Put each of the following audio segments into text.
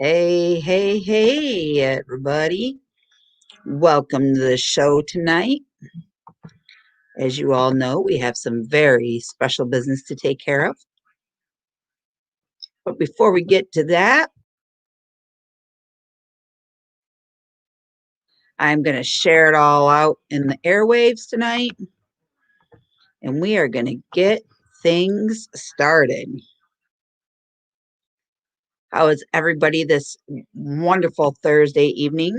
Hey, hey, hey, everybody. Welcome to the show tonight. As you all know, we have some very special business to take care of. But before we get to that, I'm going to share it all out in the airwaves tonight. And we are going to get things started. How is everybody this wonderful Thursday evening?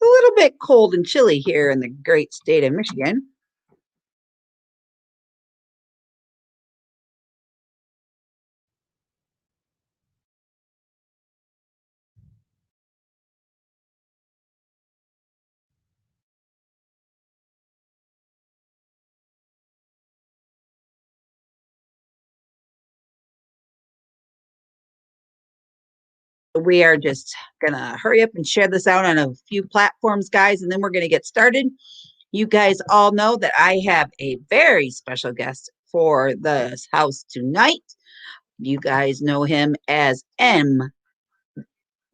A little bit cold and chilly here in the great state of Michigan. We are just going to hurry up and share this out on a few platforms, guys, and then we're going to get started. You guys all know that I have a very special guest for this house tonight. You guys know him as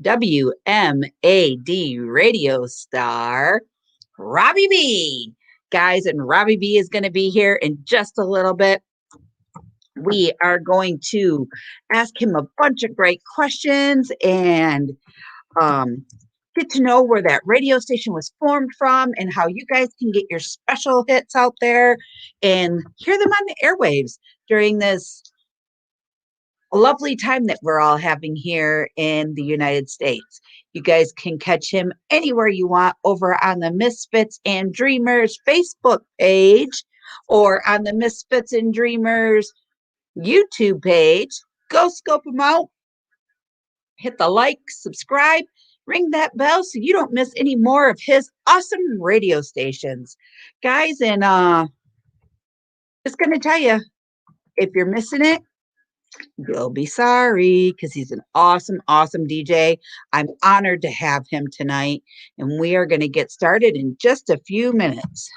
W.M.A.D Radio star, Robbie B. Guys, and Robbie B is going to be here in just a little bit. We are going to ask him a bunch of great questions and get to know where that radio station was formed from and how you guys can get your special hits out there and hear them on the airwaves during this lovely time that we're all having here in the United States. You guys can catch him anywhere you want over on the Misfits and Dreamers Facebook page or on the Misfits and Dreamers YouTube page. Go scope him out. Hit the like, subscribe, ring that bell so you don't miss any more of his awesome radio stations. Guys, and just going to tell you, if you're missing it, you'll be sorry because he's an awesome, awesome DJ. I'm honored to have him tonight, and we are going to get started in just a few minutes.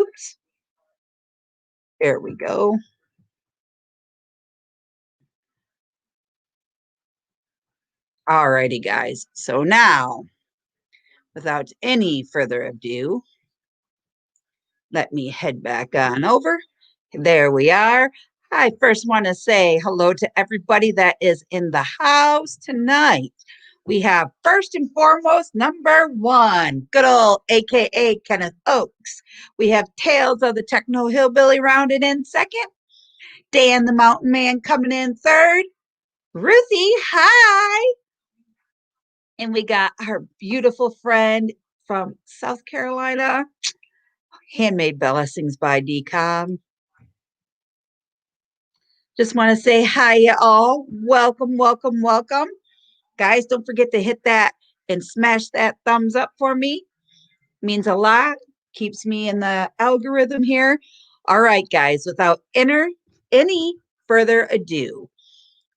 Oops. There we go. All righty, guys. So now, without any further ado, let me head back on over. There we are. I first want to say hello to everybody that is in the house tonight. We have first and foremost, number one, good old AKA Kenneth Oakes. We have Tales of the Techno Hillbilly rounded in second. Dan the Mountain Man coming in third. Ruthie, hi. And we got our beautiful friend from South Carolina, Handmade Blessings by DCOM. Just want to say hi, y'all. Welcome, welcome, welcome. Guys, don't forget to hit that and smash that thumbs up for me. Means a lot. Keeps me in the algorithm here. All right, guys, without any further ado,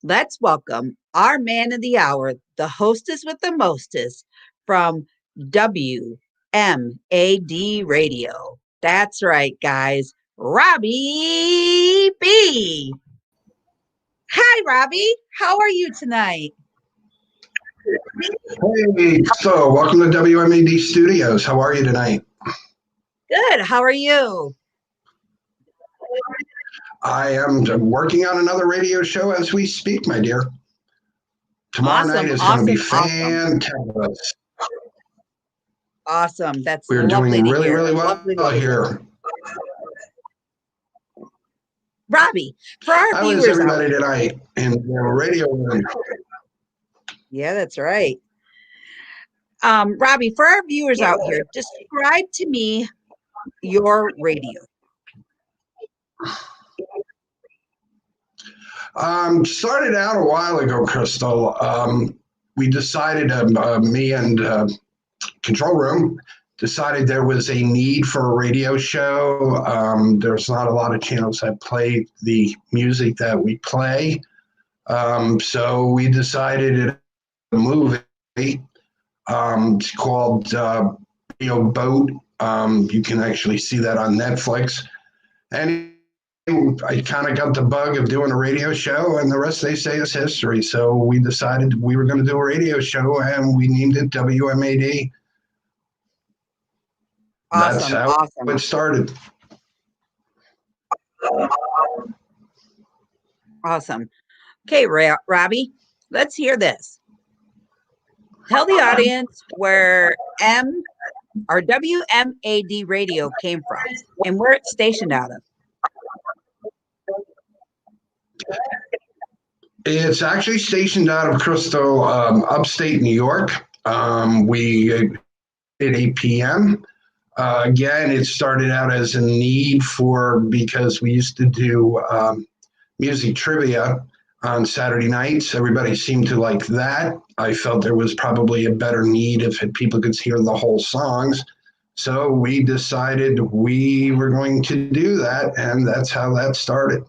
let's welcome our man of the hour, the hostess with the mostest from W.M.A.D Radio. That's right, guys. Robbie B. Hi, Robbie. How are you tonight? Hey, so welcome to W.M.A.D Studios. How are you tonight? Good. How are you? I am working on another radio show as we speak, my dear. Tomorrow night is going to be fantabulous. Awesome. That's we're doing really, really well here. Robbie, for our How viewers is everybody tonight in the radio room? Yeah, that's right. Robbie, for our viewers out here, describe to me your radio. Started out a while ago, Crystal. We decided, me and Control Room decided there was a need for a radio show. There's not a lot of channels that play the music that we play. So we decided a movie. It's called Boat. You can actually see that on Netflix. And I kind of got the bug of doing a radio show, and the rest they say is history. So we decided we were going to do a radio show, and we named it W.M.A.D. That's how it started. Awesome. Okay, Robbie, let's hear this. Tell the audience where W.M.A.D Radio came from and where it's stationed out of. It's actually stationed out of Crystal, upstate New York. We did 8 p.m. Again, it started out as a need because we used to do music trivia on Saturday nights. Everybody seemed to like that. I felt there was probably a better need if people could hear the whole songs. So we decided we were going to do that, and that's how that started.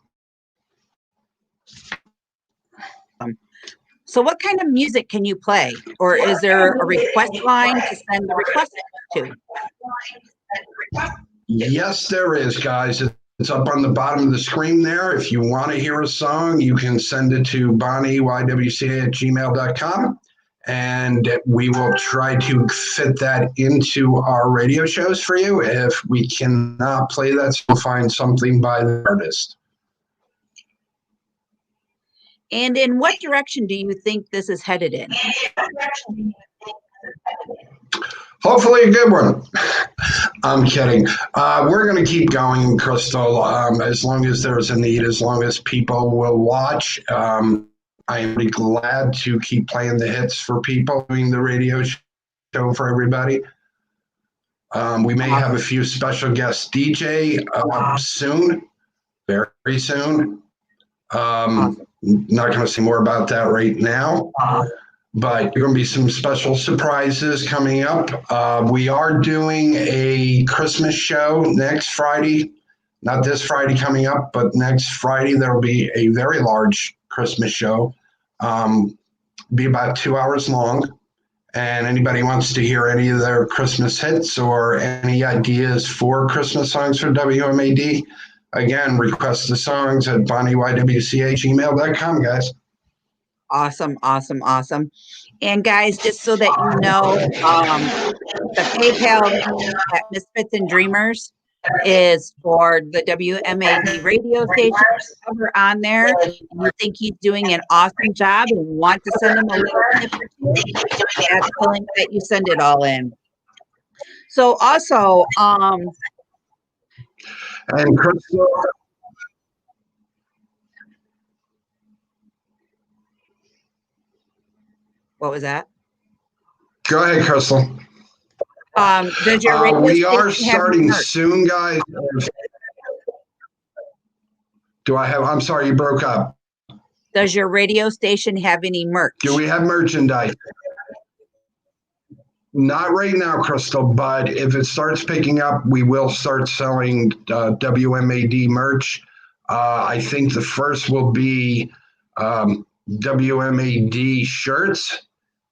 So what kind of music can you play? Or is there a request line to send the request to? Yes, there is, guys. It's up on the bottom of the screen there. If you want to hear a song, you can send it to bonnieywca@gmail.com, and we will try to fit that into our radio shows for you. If we cannot play that, we'll find something by the artist. And in what direction do you think this is headed in? Hopefully a good one. I'm kidding. We're going to keep going, Crystal, as long as there's a need, as long as people will watch. I am really glad to keep playing the hits for people, doing the radio show for everybody. We may have a few special guest DJ soon, very soon. Not going to say more about that right now, but there are going to be some special surprises coming up. We are doing a Christmas show next Friday, not this Friday coming up, but next Friday there will be a very large Christmas show, be about 2 hours long. And anybody wants to hear any of their Christmas hits or any ideas for Christmas songs for W.M.A.D., again, request the songs at bonnieywca@gmail.com, guys. Awesome. And guys, just so that you know, the PayPal at Misfits and Dreamers is for the W.M.A.D radio station over on there. You think he's doing an awesome job and want to send him a link, that's the link that you send it all in. So also, and Crystal, what was that? Go ahead, Crystal. Does your radio we are station starting have soon, guys. I'm sorry, you broke up. Does your radio station have any merch? Do we have merchandise? Not right now, Crystal, but if it starts picking up, we will start selling W.M.A.D merch. I think the first will be W.M.A.D shirts,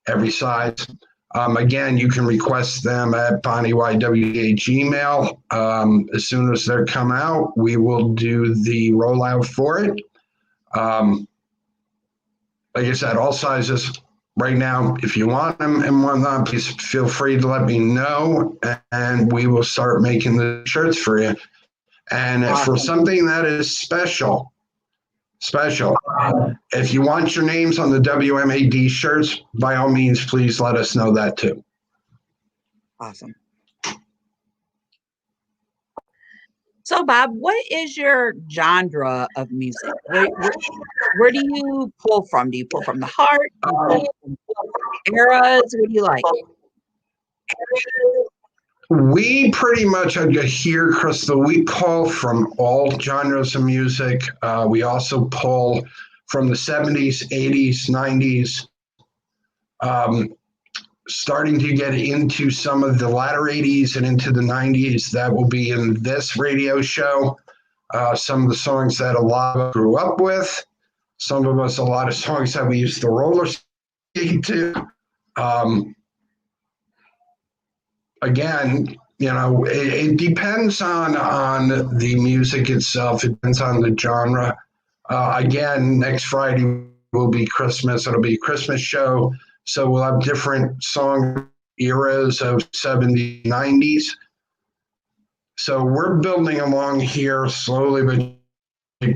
every size. Again, you can request them at bonnieywca@gmail. As soon as they come out, we will do the rollout for it. Like I said, all sizes. Right now, if you want them and whatnot, please feel free to let me know, and we will start making the shirts for you. And for something that is special, if you want your names on the W.M.A.D shirts, by all means, please let us know that too. Awesome. So, Bob, what is your genre of music? Where do you pull from? Do you pull from the heart? Do you pull from eras? What do you like? We pretty much here, Crystal, we pull from all genres of music. We also pull from the 70s, 80s, 90s, starting to get into some of the latter 80s and into the 90s. That will be in this radio show. Some of the songs that a lot of us grew up with, some of us a lot of songs that we used to roller skate to. Again, it depends on the music itself. It depends on the genre. Again, next Friday will be Christmas. It'll be a Christmas show. So we'll have different song eras of 70s, 90s. So we're building along here slowly, but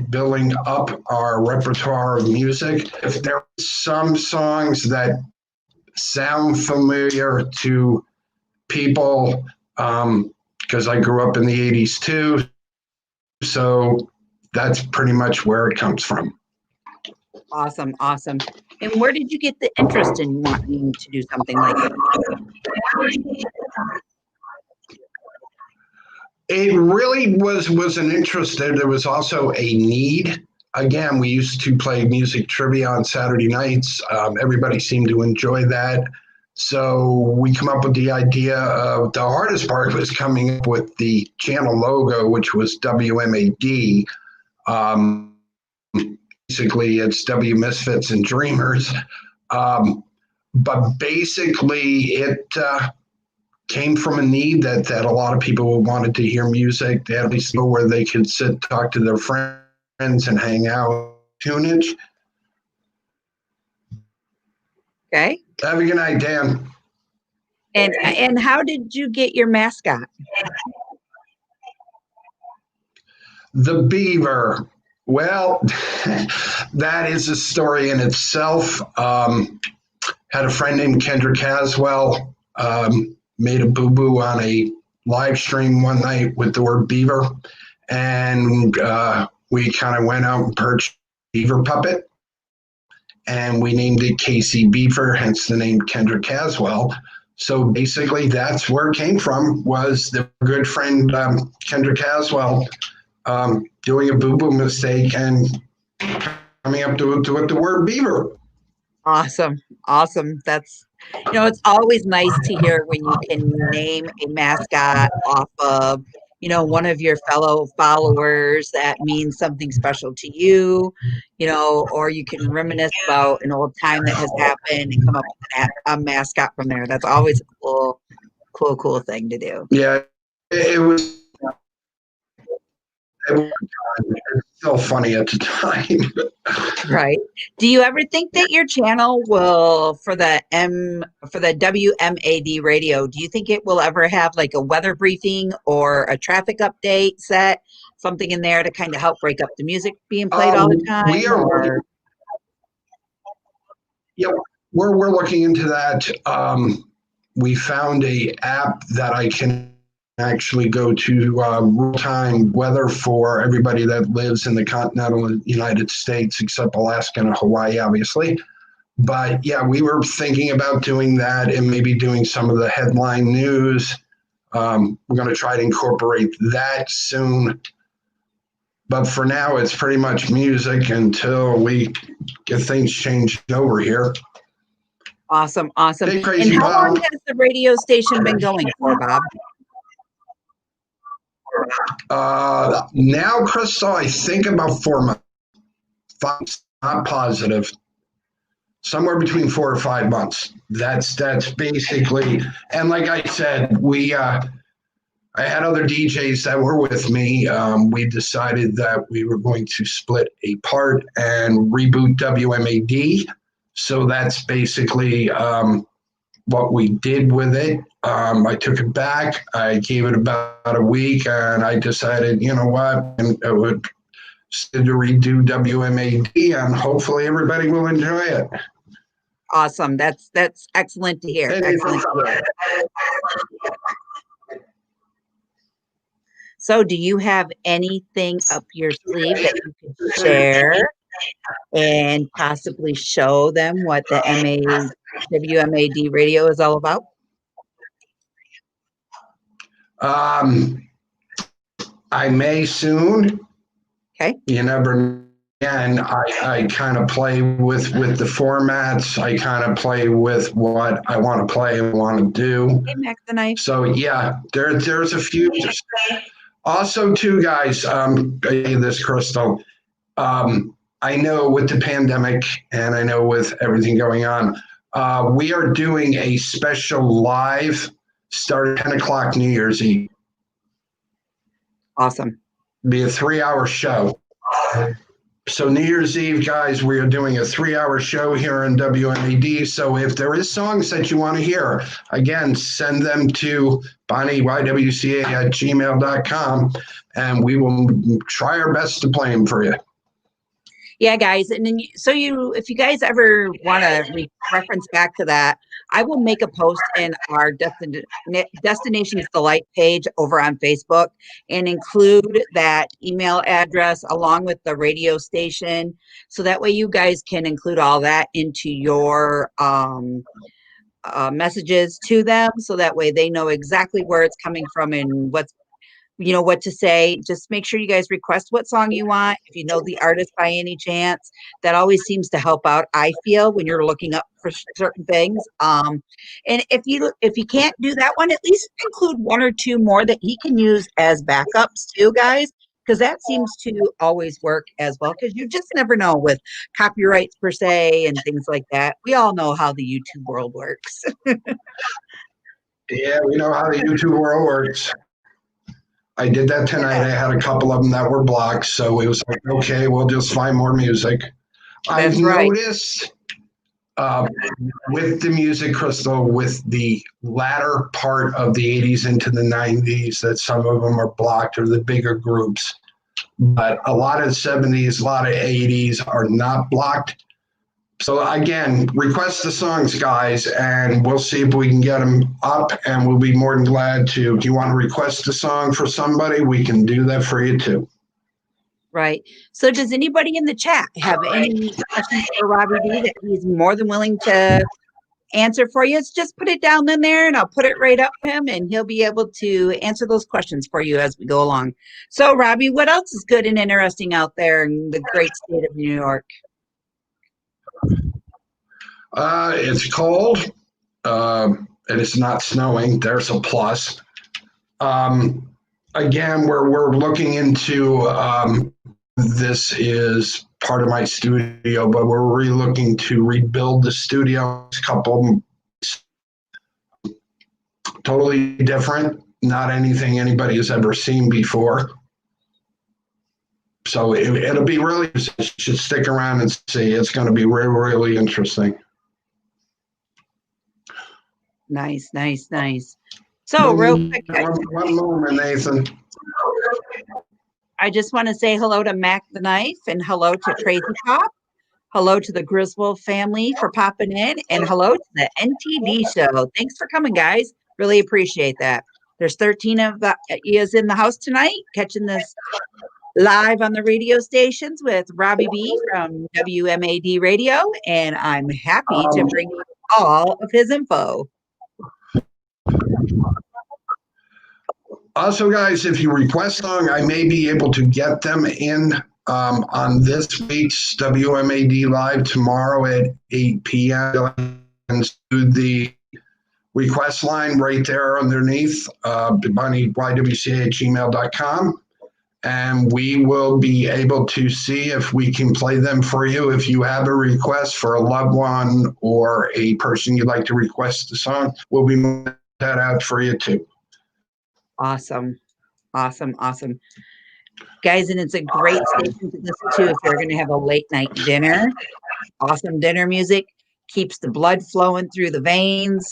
building up our repertoire of music. If there are some songs that sound familiar to people, because I grew up in the 80s too, so that's pretty much where it comes from. Awesome. And where did you get the interest in wanting to do something like that? It really was an interest. There was also a need. Again, we used to play music trivia on Saturday nights. Everybody seemed to enjoy that. So we come up with the idea of, the hardest part was coming up with the channel logo, which was W.M.A.D. Basically, it's W Misfits and Dreamers. But basically, it came from a need that a lot of people wanted to hear music. They had at least know where they could sit, talk to their friends, and hang out. Tunage. Okay. Have a good night, Dan. And how did you get your mascot? The beaver. Well, that is a story in itself. Had a friend named Kendra Caswell, made a boo-boo on a live stream one night with the word beaver. And we kind of went out and purchased a beaver puppet. And we named it Casey Beaver, hence the name Kendra Caswell. So basically that's where it came from, was the good friend Kendra Caswell doing a boo-boo mistake and coming up to the word beaver. Awesome. That's, it's always nice to hear when you can name a mascot off of, one of your fellow followers that means something special to you, or you can reminisce about an old time that has happened and come up with a mascot from there. That's always a cool thing to do. Yeah, it was so funny at the time. Right. Do you ever think that your channel will, for the W.M.A.D radio, do you think it will ever have like a weather briefing or a traffic update set, something in there to kind of help break up the music being played all the time? We're looking into that. We found a app that I can actually go to real-time weather for everybody that lives in the continental United States, except Alaska and Hawaii, obviously. But yeah, we were thinking about doing that and maybe doing some of the headline news. We're going to try to incorporate that soon. But for now, it's pretty much music until we get things changed over here. Awesome. Hey, Crazy And how Bob. long has the radio station been going for, Bob? Now, Crystal, I think about 4 months. 5, not positive. Somewhere between 4 or 5 months. That's basically. And like I said, I had other DJs that were with me. We decided that we were going to split apart and reboot W.M.A.D. So that's basically what we did with it. I took it back. I gave it about a week, and I decided, you know what, and it would to redo W.M.A.D. and hopefully everybody will enjoy it. Awesome. That's excellent to hear. Excellent to hear. So do you have anything up your sleeve that you could share and possibly show them what the W.M.A.D radio is all about? I may soon. Okay. You never know. And I kind of play with the formats. I kind of play with what I want to play and want to do. Hey, Max the Knife. So yeah, there's a few. Also, too, guys, this, Crystal. I know with the pandemic and I know with everything going on, we are doing a special live start at 10 o'clock New Year's Eve. Awesome. Be a 3-hour show. So New Year's Eve, guys, we are doing a 3-hour show here on W.M.A.D. So if there is songs that you want to hear, again, send them to BonnieYWCA@gmail.com, and we will try our best to play them for you. Yeah, guys. And then, if you guys ever want to reference back to that, I will make a post in our Destinations Delight page over on Facebook and include that email address along with the radio station. So that way you guys can include all that into your messages to them. So that way they know exactly where it's coming from and what to say. Just make sure you guys request what song you want. If you know the artist by any chance, that always seems to help out, I feel, when you're looking up for certain things. And if you can't do that one, at least include one or two more that he can use as backups too, guys, because that seems to always work as well, because you just never know with copyrights per se and things like that. We all know how the YouTube world works. Yeah, we know how the YouTube world works. I did that tonight. I had a couple of them that were blocked, so it was like, okay, we'll just find more music. I've noticed with the music, Crystal, with the latter part of the 80s into the 90s, that some of them are blocked, or the bigger groups. But a lot of 70s, a lot of 80s are not blocked. So again, request the songs, guys, and we'll see if we can get them up, and we'll be more than glad to. If you want to request a song for somebody, we can do that for you too. Right. So does anybody in the chat have any questions for Robbie B that he's more than willing to answer for you? Just put it down in there and I'll put it right up to him and he'll be able to answer those questions for you as we go along. So Robbie, what else is good and interesting out there in the great state of New York? It's cold, and it's not snowing. There's a plus. Again, we're looking into this is part of my studio, but we're really looking to rebuild the studio. A couple totally different, not anything anybody has ever seen before. So it'll be really, you should stick around and see. It's going to be really, really interesting. Nice. So real quick, guys, one moment, Nathan. I just want to say hello to Mac the Knife and hello to Tracy Pop. Hello to the Griswold family for popping in, and hello to the NTD show. Thanks for coming, guys. Really appreciate that. There's 13 of is in the house tonight, catching this live on the radio stations with Robbie B from W.M.A.D Radio, and I'm happy to bring you all of his info. Also, guys, if you request a song, I may be able to get them in on this week's W.M.A.D Live tomorrow at 8 p.m. And to the request line right there underneath, BonnieYWCA@gmail.com. And we will be able to see if we can play them for you. If you have a request for a loved one or a person you'd like to request a song, we'll be moving that out for you too. Awesome. Guys, and it's a great station to listen to if you're going to have a late night dinner. Awesome dinner music. Keeps the blood flowing through the veins,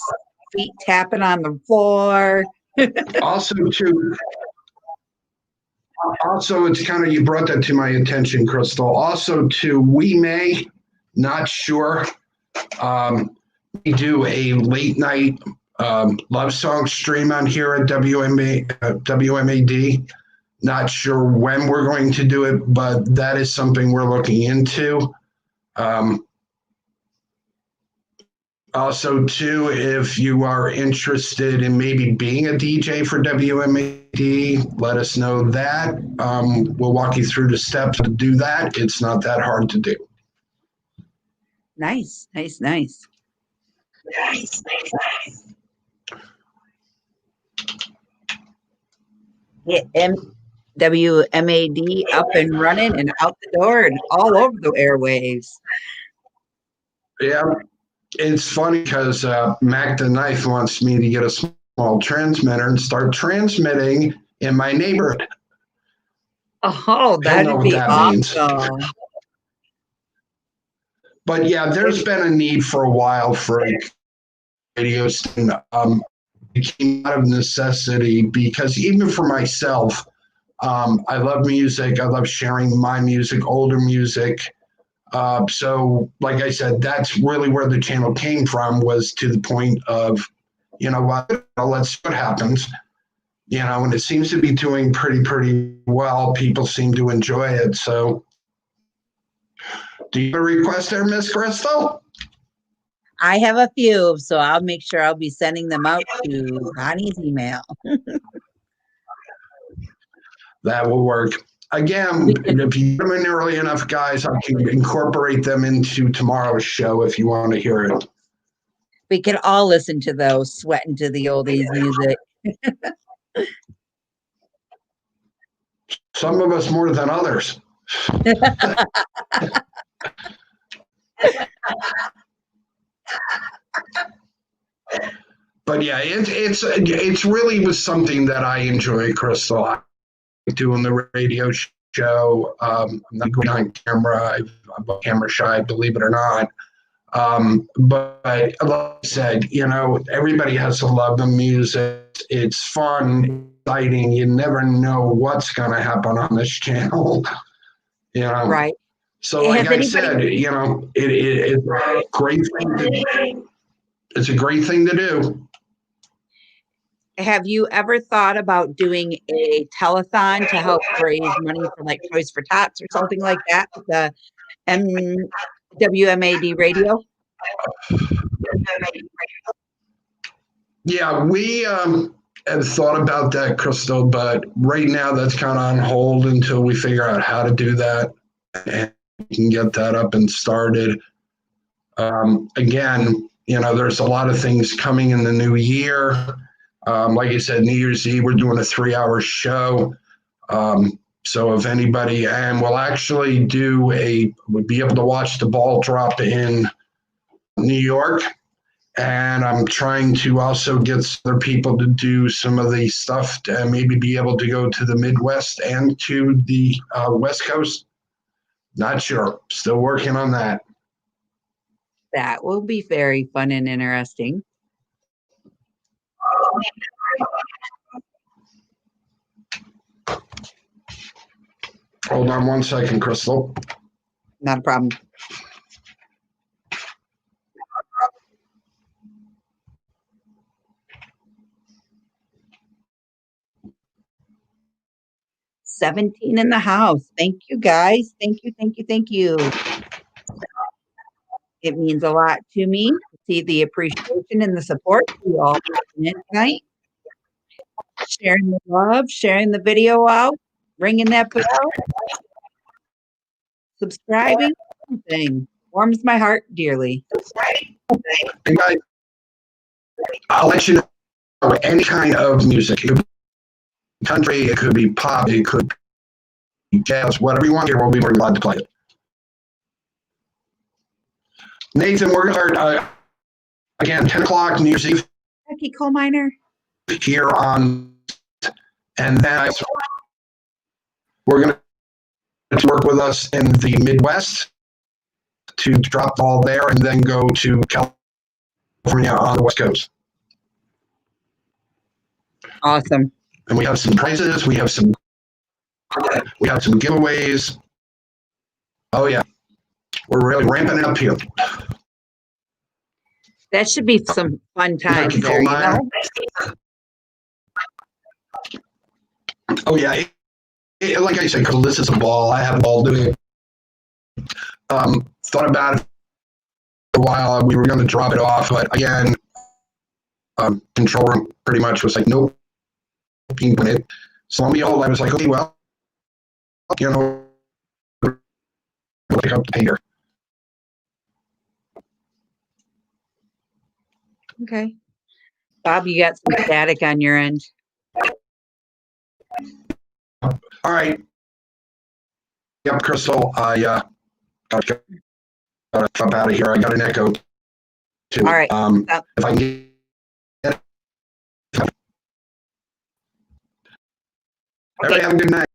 feet tapping on the floor. Also, it's kind of, you brought that to my attention, Crystal. Also, we may, not sure, we do a late night love song stream on here at WMAD. Not sure when we're going to do it, but that is something we're looking into. Also, too, if you are interested in maybe being a DJ for WMAD, let us know that. We'll walk you through the steps to do that. It's not that hard to do. Nice. Yeah, W.M.A.D up and running and out the door and all over the airwaves. Yeah, it's funny because Mac the Knife wants me to get a small transmitter and start transmitting in my neighborhood. Oh, He'll know that'd what be that means. awesome. But yeah, there's been a need for a while for a radio station. It came out of necessity because even for myself, I love music. I love sharing my music, older music. So, like I said, that's really where the channel came from, was to the point of, you know what, let's see what happens. You know, and it seems to be doing pretty well. People seem to enjoy it. So, do you have a request there, Miss Crystal? I have a few, so I'll make sure I'll be sending them out to Bonnie's email. That will work. Again, if you come in early enough, guys, I can incorporate them into tomorrow's show if you want to hear it. We can all listen to those sweating to the oldies music. Some of us more than others. But yeah, it's really was something that I enjoy, Crystal. I like doing the radio show. I'm not good on camera. I'm camera shy, believe it or not. But like I said, you know, everybody has to love the music. It's fun, exciting. You never know what's going to happen on this channel. You know, Right. so like Has I anybody, said, you know, it's a great thing it's a great thing to do. have you ever thought about doing a telethon to help raise money for like Toys for Tots or something like that with the W.M.A.D Radio? Yeah, we have thought about that, Crystal, but right now that's kind of on hold until we figure out how to do that and we can get that up and started. Again, you know, there's a lot of things coming in the new year. Like I said, New Year's Eve, we're doing a 3-hour show. So if anybody, and we'll actually we'll be able to watch the ball drop in New York. And I'm trying to also get other people to do some of the stuff to maybe be able to go to the Midwest and to the West Coast. Not sure. Still working on that. That will be very fun and interesting. Hold on one second, Crystal. Not a problem. $17 in the house. Thank you, guys. Thank you, thank you, thank you. It means a lot to me to see the appreciation and the support you all in tonight. Sharing the love, sharing the video out, ringing that bell, subscribing, everything warms my heart dearly. And guys, I'll let you know any kind of music. It could be country, it could be pop, it could be jazz, whatever you want here, we'll be more glad to play it. Nathan, we're going to start again, 10 o'clock New Year's Eve. Becky Coal Miner. Here on, and then we're going to work with us in the Midwest to drop the ball there and then go to California on the West Coast. Awesome. And we have some prizes. We have some giveaways. Oh yeah, we're really ramping it up here. That should be some fun times there, you know? Oh yeah, like I said, because this is a ball. I have a ball doing it. Thought about it for a while. We were going to drop it off, but again, control room pretty much was like, nope. So on me all, I was like, okay, well, you know, pick up the painter. Okay. Bob, you got some static on your end. All right. Yep, Crystal. I gotta jump out of here. I got an echo too. All right. If I can get Okay. have a good night.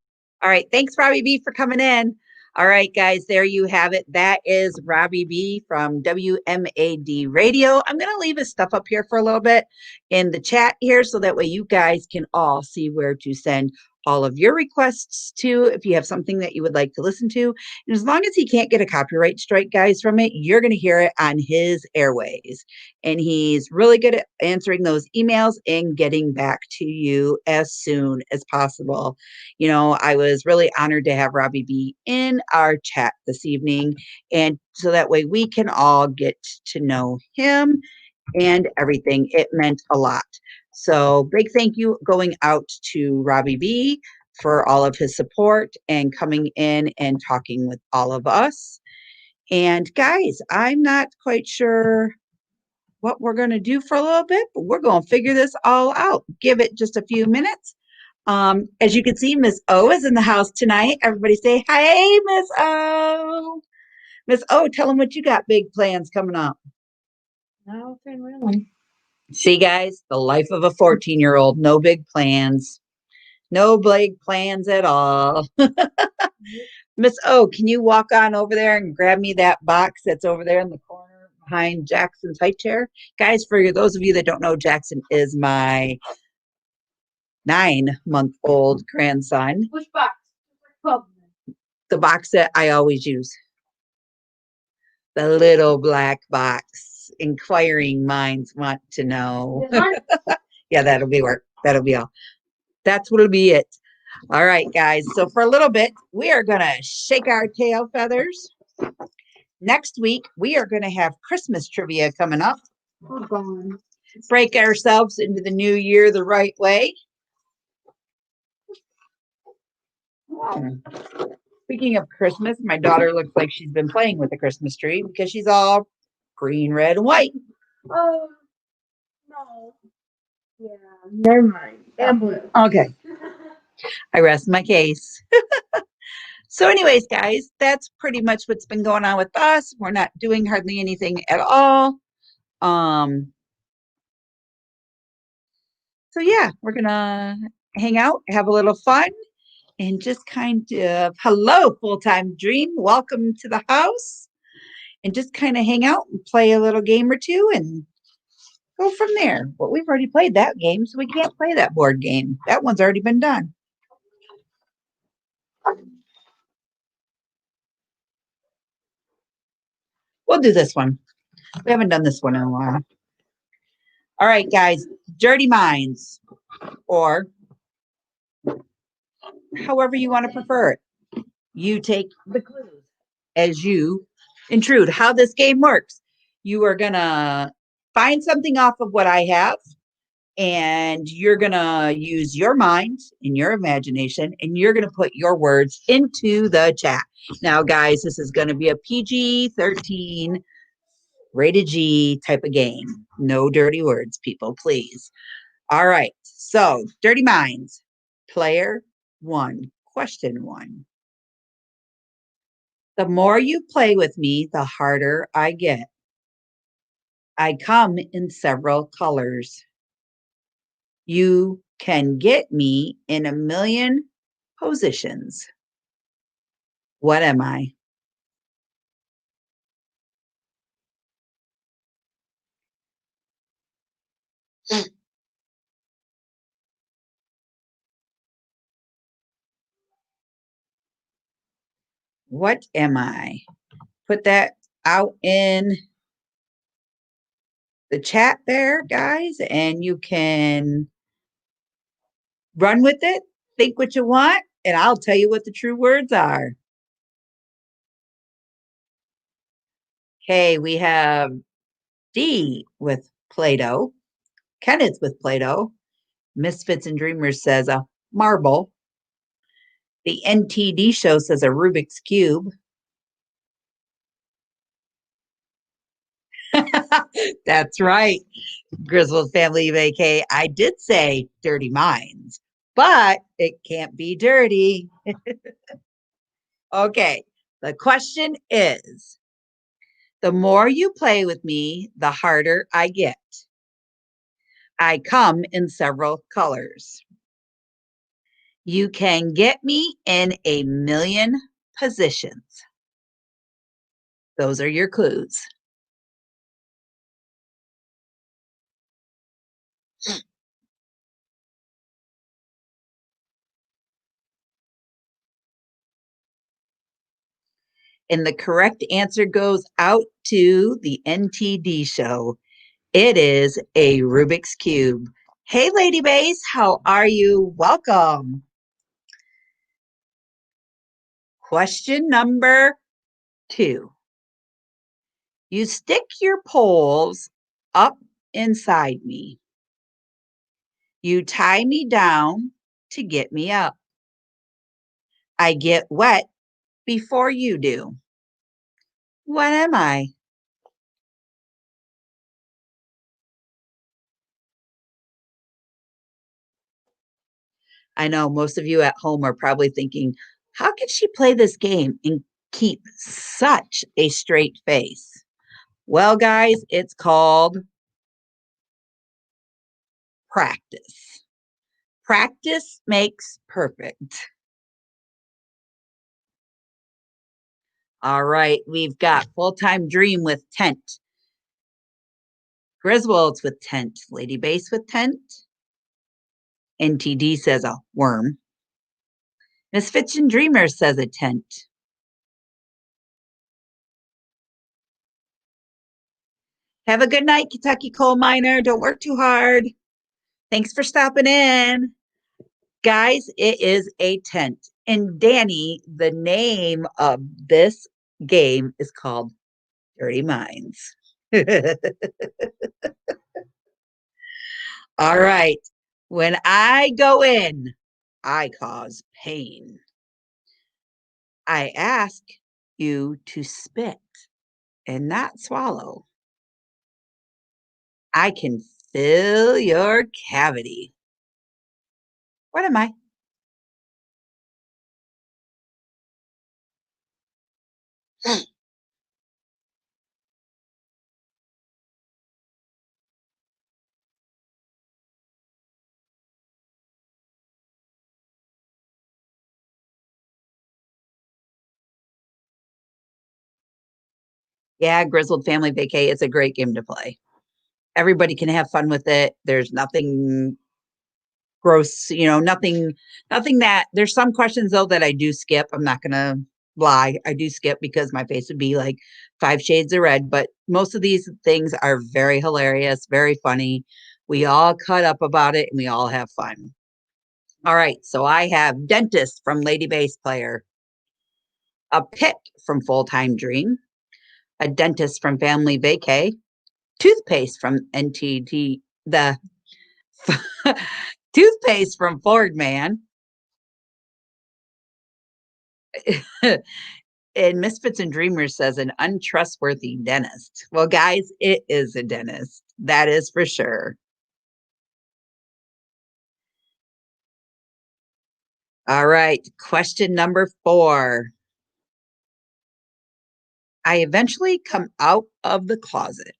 All right. Thanks, Robbie B, for coming in. All right, guys, there you have it. That is Robbie B from W.M.A.D Radio. I'm going to leave his stuff up here for a little bit in the chat here so that way you guys can all see where to send all of your requests to if you have something that you would like to listen to. And as long as he can't get a copyright strike, guys, from it, you're going to hear it on his airways. And he's really good at answering those emails and getting back to you as soon as possible. You know, I was really honored to have Robbie B in our chat this evening. And so that way we can all get to know him and everything. It meant a lot. So big thank you going out to Robbie B for all of his support and coming in and talking with all of us. And guys, I'm not quite sure what we're going to do for a little bit, but we're going to figure this all out. Give it just a few minutes. As you can see, Miss O is in the house tonight. Everybody say, hey, Miss O. Miss O, tell them what you got big plans coming up. Nothing really. See, guys, the life of a 14-year-old, no big plans. No big plans at all. Miss O, can you walk on over there and grab me that box that's over there in the corner behind Jackson's high chair? Guys, for those of you that don't know, Jackson is my 9-month-old grandson. Which box? The box that I always use. The little black box. Inquiring minds want to know. Yeah, that'll be work. That'll be all. That's what'll be it. All right, guys. So for a little bit, we are going to shake our tail feathers. Next week, we are going to have Christmas trivia coming up. Break ourselves into the new year the right way. Speaking of Christmas, my daughter looks like she's been playing with the Christmas tree because she's all green, red, and white. Oh, no. Yeah, never mind. And blue. Okay. I rest my case. So anyways, guys, that's pretty much what's been going on with us. We're not doing hardly anything at all. So yeah, we're going to hang out, have a little fun, and just kind of, hello, full-time dream. Welcome to the house. And just kind of hang out and play a little game or two and go from there. Well, we've already played that game, so we can't play that board game. That one's already been done. We'll do this one. We haven't done this one in a while. All right, guys, Dirty Minds, or however you want to prefer it. You take the clues as you intrude. How this game works, you are going to find something off of what I have, and you're going to use your mind and your imagination, and you're going to put your words into the chat. Now, guys, this is going to be a PG-13 rated G type of game. No dirty words, people, please. All right. So, Dirty Minds, player 1, question 1. The more you play with me, the harder I get. I come in several colors. You can get me in a million positions. What am I? What am I? Put that out in the chat there, guys, and you can run with it, think what you want, and I'll tell you what the true words are. Okay, we have D with Play-Doh. Kenneth with Play-Doh. Misfits and Dreamers says a marble. The NTD show says a Rubik's Cube. That's right. Griswold Family VK. I did say Dirty Minds, but it can't be dirty. Okay, the question is, the more you play with me, the harder I get. I come in several colors. You can get me in a million positions. Those are your clues. And the correct answer goes out to the NTD show. It is a Rubik's Cube. Hey, Lady Bass, how are you? Welcome. Question number 2. You stick your poles up inside me. You tie me down to get me up. I get wet before you do. What am I? I know most of you at home are probably thinking, how can she play this game and keep such a straight face? Well, guys, it's called practice. Practice makes perfect. All right, we've got Full-Time Dream with tent. Griswold's with tent. Lady Bass with tent. NTD says a worm. Misfits and Dreamers says a tent. Have a good night, Kentucky Coal Miner. Don't work too hard. Thanks for stopping in. Guys, it is a tent. And Danny, the name of this game is called Dirty Minds. All right. When I go in, I cause pain. I ask you to spit and not swallow. I can fill your cavity. What am I? Yeah, Grizzled Family Vacay is a great game to play. Everybody can have fun with it. There's nothing gross, nothing that there's some questions though that I do skip. I'm not gonna lie. I do skip because my face would be like 5 shades of red. But most of these things are very hilarious, very funny. We all cut up about it and we all have fun. All right. So I have dentist from Lady Bass Player, a pit from Full Time Dream, a dentist from Family Vacay, toothpaste from NTT, the toothpaste from Ford Man, and Misfits and Dreamers says an untrustworthy dentist. Well, guys, it is a dentist. That is for sure. All right. Question number 4. I eventually come out of the closet.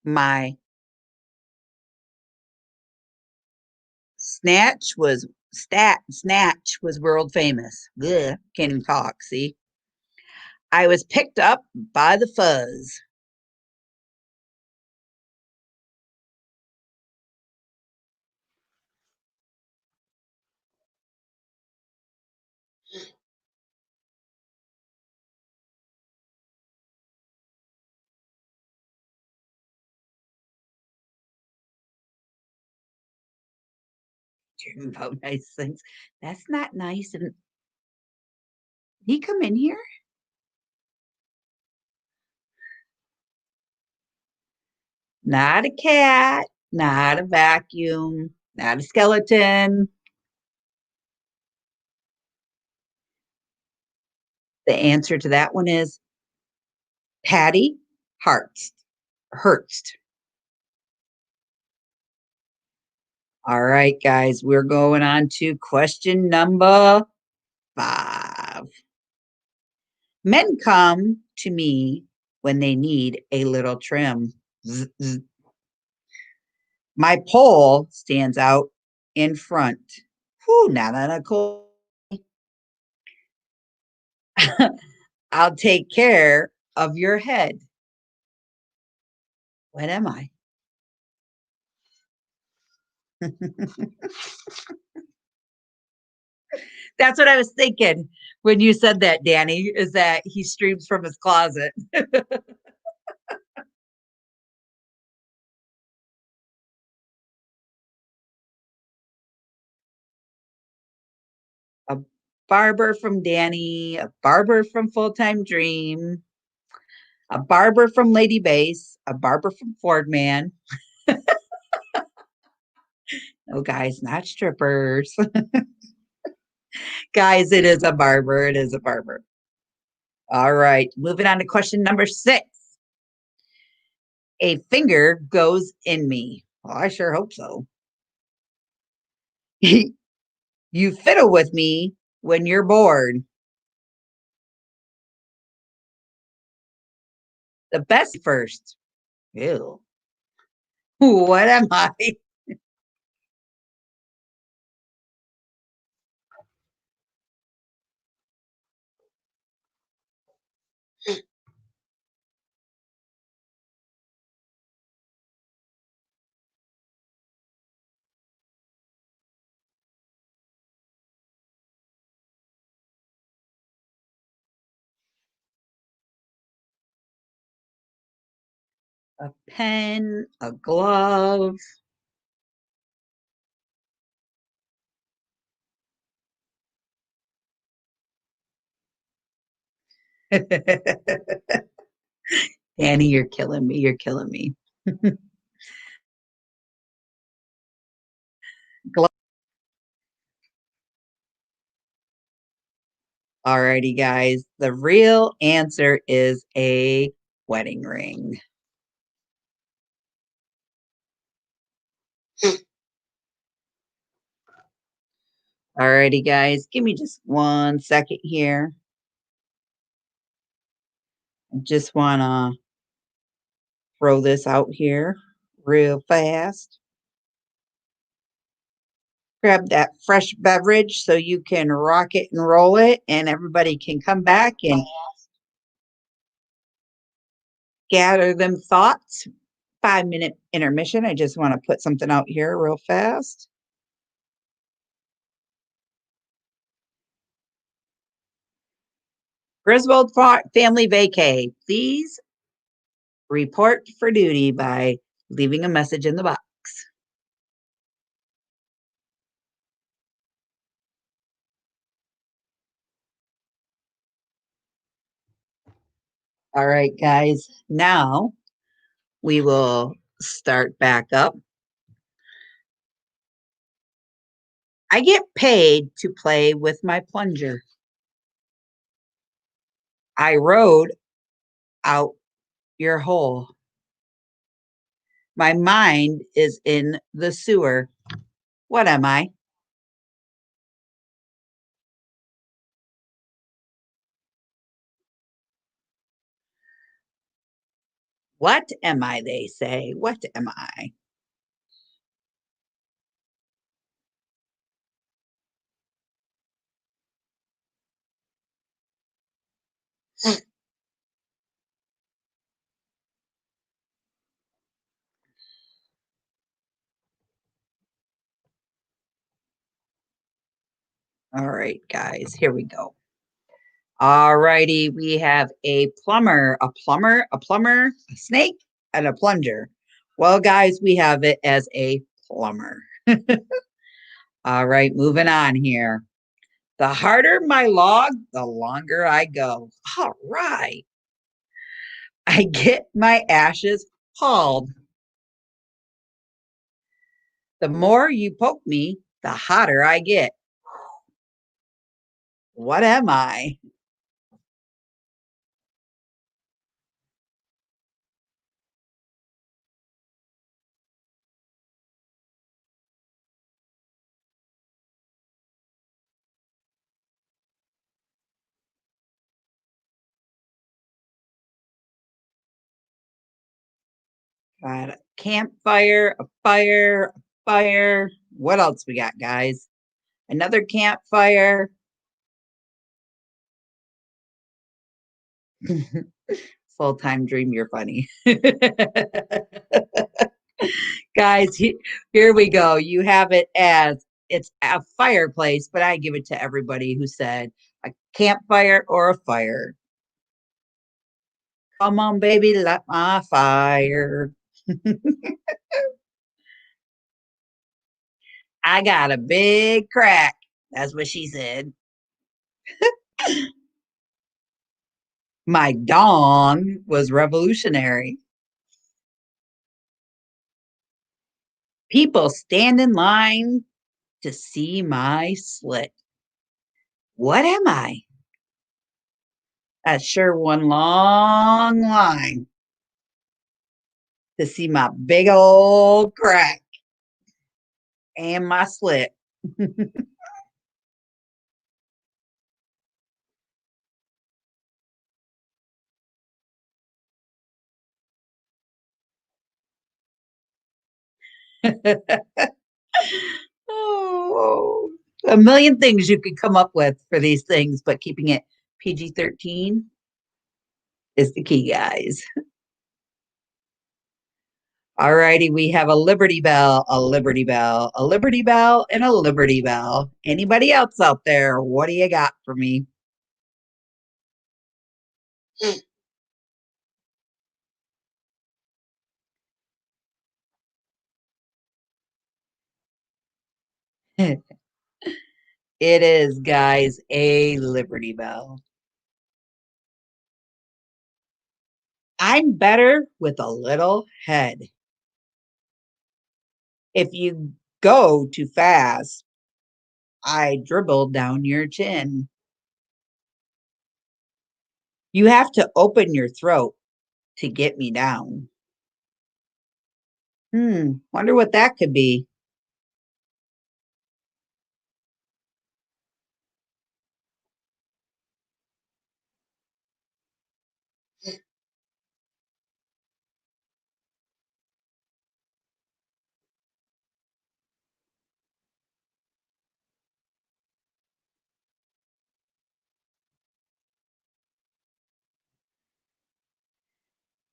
My snatch was world famous. Ugh, can't even talk. See, I was picked up by the fuzz. Dream about nice things. That's not nice. And he come in here? Not a cat, not a vacuum, not a skeleton. The answer to that one is Patty Herbst. All right, guys, we're going on to question number 5. Men come to me when they need a little trim. Zzz, zzz. My pole stands out in front. Whew, not on a cool. I'll take care of your head. What am I? That's what I was thinking when you said that, Danny, is that he streams from his closet. A barber from Danny, a barber from Full Time Dream, a barber from Lady Bass, a barber from Ford Man. Oh, guys, not strippers. Guys, it is a barber. It is a barber. All right, moving on to question number 6. A finger goes in me. Well, I sure hope so. You fiddle with me when you're bored. The best first. Ew. What am I? A pen, a glove. Annie, you're killing me. You're killing me. Alrighty, guys. The real answer is a wedding ring. Alrighty, guys. Give me just 1 second here. I just want to throw this out here real fast. Grab that fresh beverage so you can rock it and roll it, and everybody can come back and gather them thoughts. 5-minute intermission. I just want to put something out here real fast. Griswold family vacay. Please report for duty by leaving a message in the box. All right, guys. Now we will start back up. I get paid to play with my plunger. I rode out your hole. My mind is in the sewer. What am I? What am I, they say? What am I? All right, guys, here we go. All righty, we have a plumber, a snake, and a plunger. Well, guys, we have it as a plumber. All right, moving on here. The harder my log, the longer I go. All right. I get my ashes hauled. The more you poke me, the hotter I get. What am I? Got a campfire, a fire, a fire. What else we got, guys? Another campfire. Full-time dream, you're funny. Guys, here we go. You have it as it's a fireplace, but I give it to everybody who said a campfire or a fire. Come on, baby, light my fire. I got a big crack. That's what she said. My dong was revolutionary. People stand in line to see my slit. What am I? That's sure one long line to see my big old crack and my slit. Oh, a million things you could come up with for these things, but keeping it PG-13 is the key, guys. All righty, we have a Liberty Bell, a Liberty Bell, a Liberty Bell, and a Liberty Bell. Anybody else out there? What do you got for me? It is, guys, a Liberty Bell. I'm better with a little head. If you go too fast, I dribble down your chin. You have to open your throat to get me down. Wonder what that could be.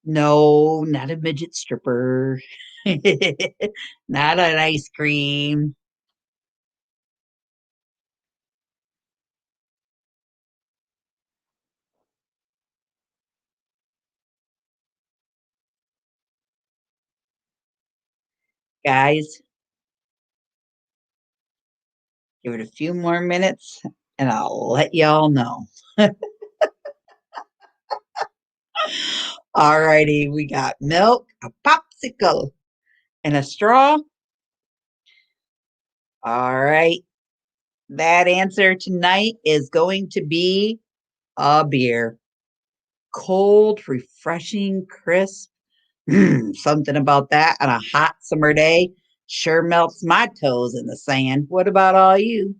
No, not a midget stripper. Not an ice cream. Guys, give it a few more minutes and I'll let y'all know. All righty, we got milk, a popsicle, and a straw. All right, that answer tonight is going to be a beer. Cold, refreshing, crisp. Something about that on a hot summer day sure melts my toes in the sand. What about all you?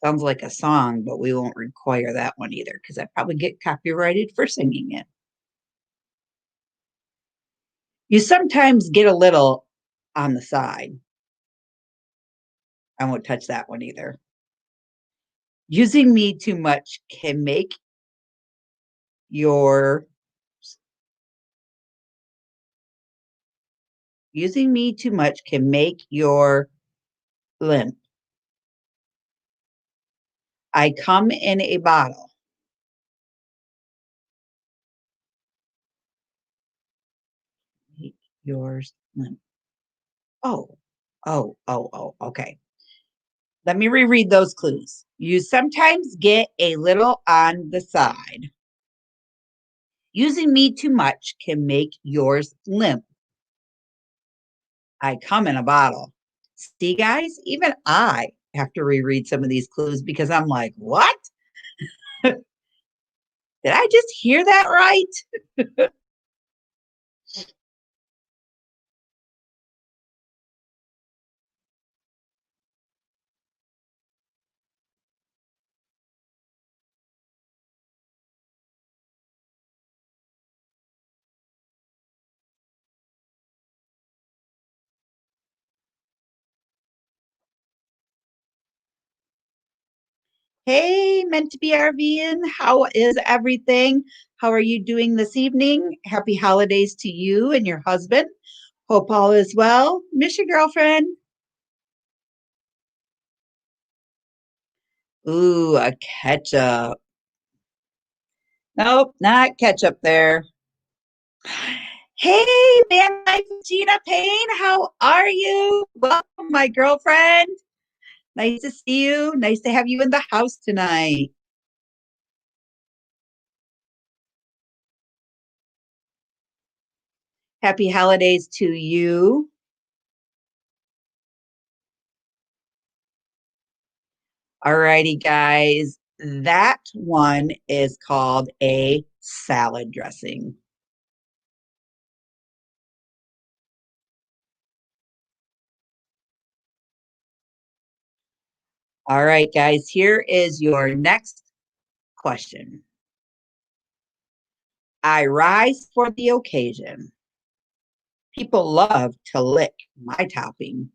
Sounds like a song, but we won't require that one either because I probably get copyrighted for singing it. You sometimes get a little on the side. I won't touch that one either. Using me too much can make your using me too much can make your limp. I come in a bottle. Make yours limp. Oh, okay. Let me reread those clues. You sometimes get a little on the side. Using me too much can make yours limp. I come in a bottle. See, guys, even I have to reread some of these clues because I'm like, what? Did I just hear that right? Hey, meant to be RVing. How is everything? How are you doing this evening? Happy holidays to you and your husband. Hope all is well. Miss your girlfriend. Ooh, a ketchup. Nope, not ketchup there. Hey, man, life Gina Payne. How are you? Welcome, my girlfriend. Nice to see you. Nice to have you in the house tonight. Happy holidays to you. All righty, guys. That one is called a salad dressing. All right, guys, here is your next question. I rise for the occasion. People love to lick my topping.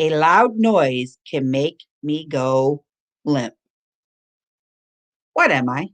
A loud noise can make me go limp. What am I?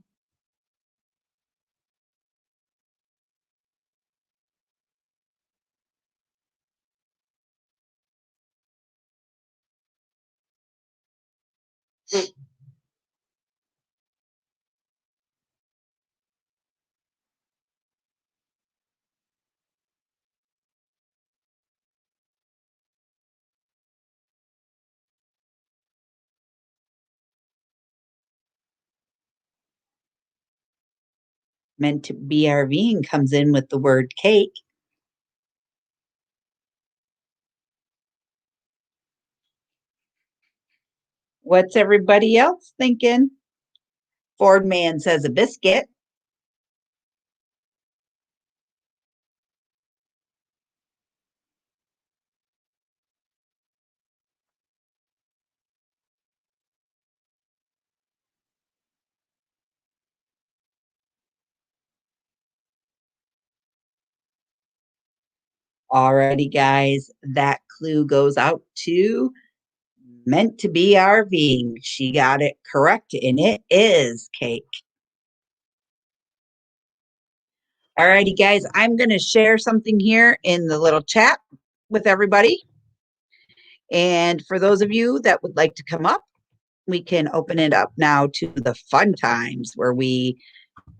Meant to be RVing comes in with the word cake. What's everybody else thinking? Ford Man says a biscuit. Alrighty, guys, that clue goes out to meant to be RVing. She got it correct, and it is cake. Alrighty, guys, I'm going to share something here in the little chat with everybody. And for those of you that would like to come up, we can open it up now to the fun times where we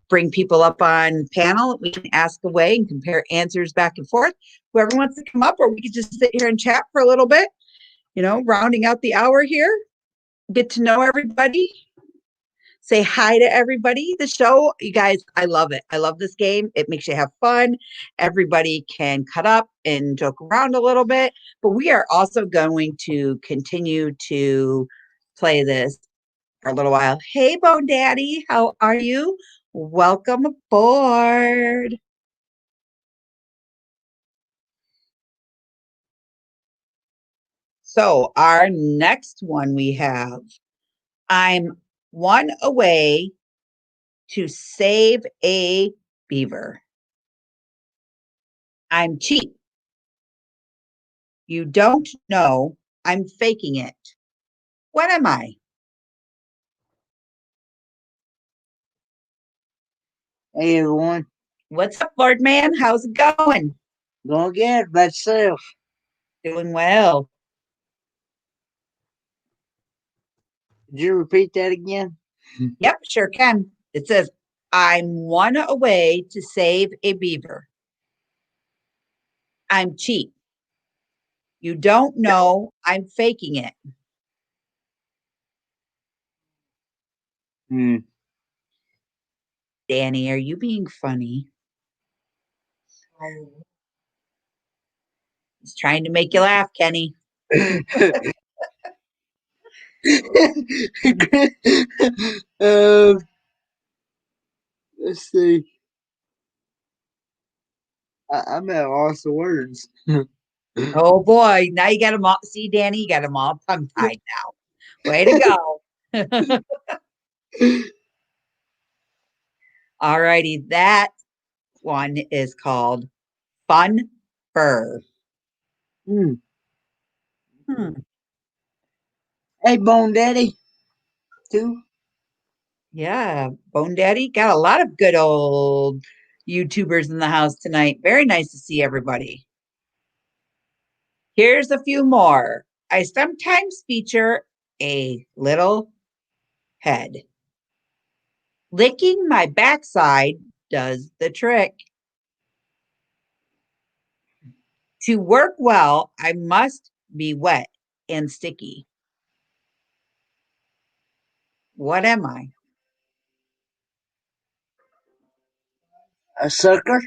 bring people up on panel. We can ask away and compare answers back and forth. Whoever wants to come up, or we could just sit here and chat for a little bit, rounding out the hour here, get to know everybody, say hi to everybody. The show, you guys, I love it. I love this game. It makes you have fun. Everybody can cut up and joke around a little bit, but we are also going to continue to play this for a little while. Hey, Bone Daddy, how are you? Welcome aboard. So, our next one we have I'm one away to save a beaver. I'm cheap. You don't know I'm faking it. What am I? Hey everyone, What's up, Lord Man? How's it going? going good by yourself. Doing well. Did you repeat that again? Yep, sure can. It says, I'm one away to save a beaver. I'm cheap. You don't know I'm faking it. Danny, are you being funny? He's trying to make you laugh, Kenny. Let's see. I'm at a loss of words. Oh boy, now you got them all. See, Danny, you got them all tongue tied now. Way to go. All righty, that one is called Fun Fur. Hmm. Hey, Bone Daddy. too. Yeah, Bone Daddy. Got a lot of good old YouTubers in the house tonight. Very nice to see everybody. Here's a few more. I sometimes feature a little head. Licking my backside does the trick. To work well, I must be wet and sticky. What am I? A sucker?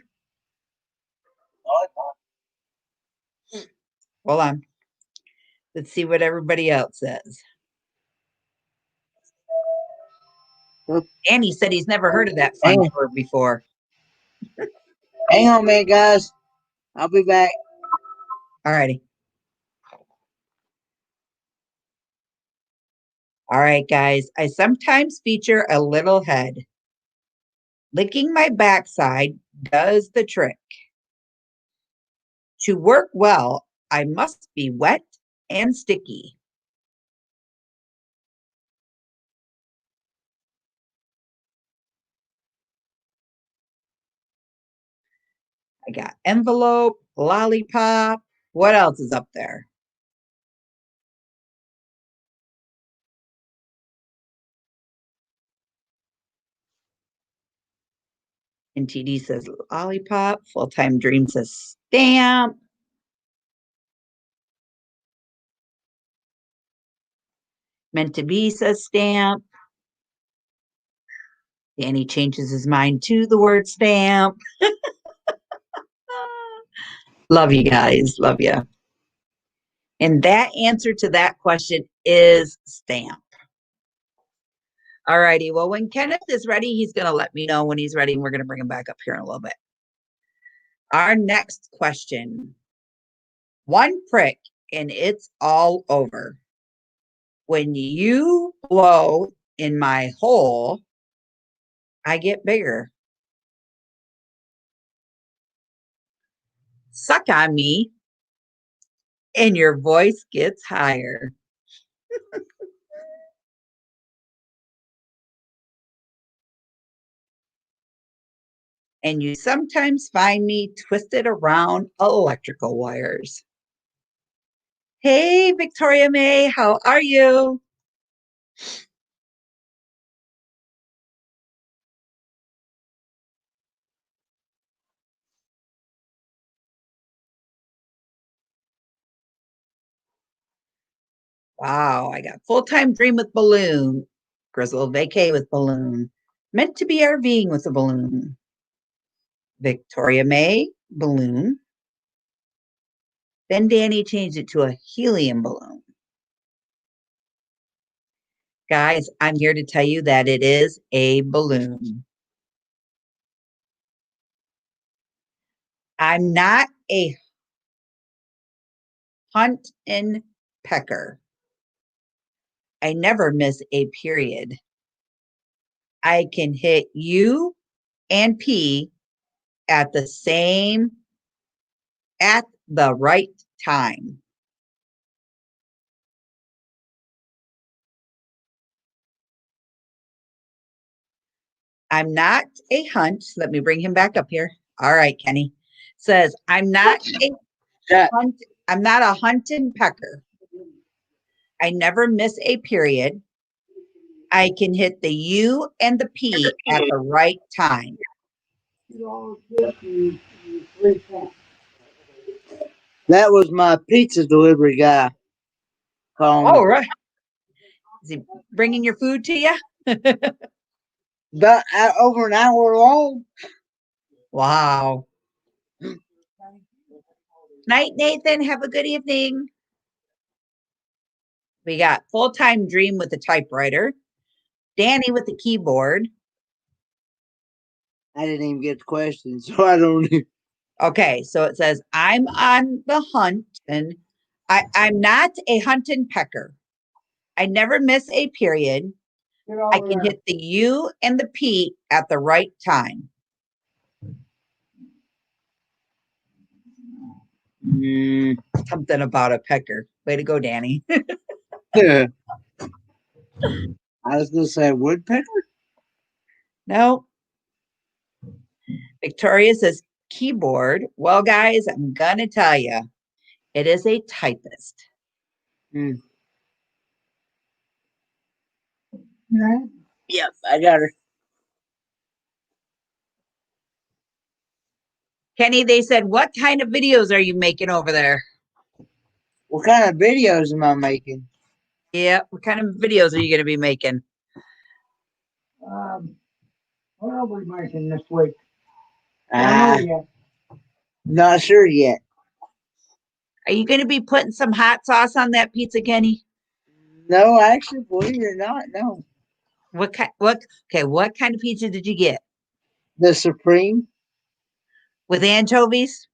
Hold on. Let's see what everybody else says. Annie said he's never heard of that fine word before. Hang on a minute, guys. I'll be back. All righty. All right, guys. I sometimes feature a little head. Licking my backside does the trick. To work well, I must be wet and sticky. I got envelope, lollipop. What else is up there? And TD says lollipop. Full-time dream says stamp. Meant to be says stamp. Danny changes his mind to the word stamp. Love you guys. Love you. And that answer to that question is stamp. All righty. Well, when Kenneth is ready, he's going to let me know when he's ready, and we're going to bring him back up here in a little bit. Our next question. One prick and it's all over. When you blow in my hole, I get bigger. Suck on me, and your voice gets higher. And you sometimes find me twisted around electrical wires. Hey, Victoria May, how are you? Wow, I got full-time dream with balloon, Grizzle vacay with balloon, meant to be RVing with a balloon. Victoria May, balloon. Then Danny changed it to a helium balloon. Guys, I'm here to tell you that it is a balloon. I'm not a hunt and pecker. I never miss a period. I can hit U and P at the right time. I'm not a hunt. Let me bring him back up here. All right, Kenny says, I'm not a hunt and pecker. I never miss a period. I can hit the U and the P at the right time. That was my pizza delivery guy calling. Oh, right. Is he bringing your food to you? About over an hour long. Wow. Night, Nathan. Have a good evening. We got full-time dream with the typewriter. Danny with the keyboard. I didn't even get the question, so I don't know. Okay, so it says, I'm on the hunt, and I'm not a hunt and pecker. I never miss a period. I can hit the U and the P at the right time. Something about a pecker. Way to go, Danny. Yeah. I was going to say woodpecker. No. Victoria says keyboard. Well, guys, I'm going to tell you, it is a typist. Hmm. Right? Yep, I got her. Kenny, they said, what kind of videos are you making over there? What kind of videos am I making? Yeah, what kind of videos are you going to be making? What are we making this week? Ah, not sure yet. Are you going to be putting some hot sauce on that pizza, Kenny? No, actually, believe it or not, no. What kind of pizza did you get? The Supreme? With anchovies?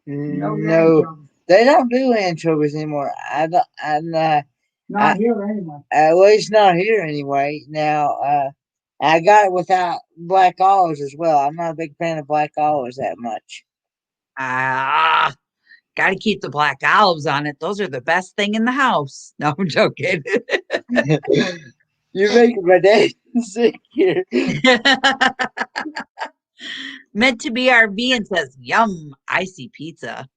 No, they don't do anchovies anymore. Not here anyway. Well, it's not here anyway. Now, I got it without black olives as well. I'm not a big fan of black olives that much. Ah, got to keep the black olives on it. Those are the best thing in the house. No, I'm joking. You're making my dad sick here. Meant to be RV and says, yum, icy pizza.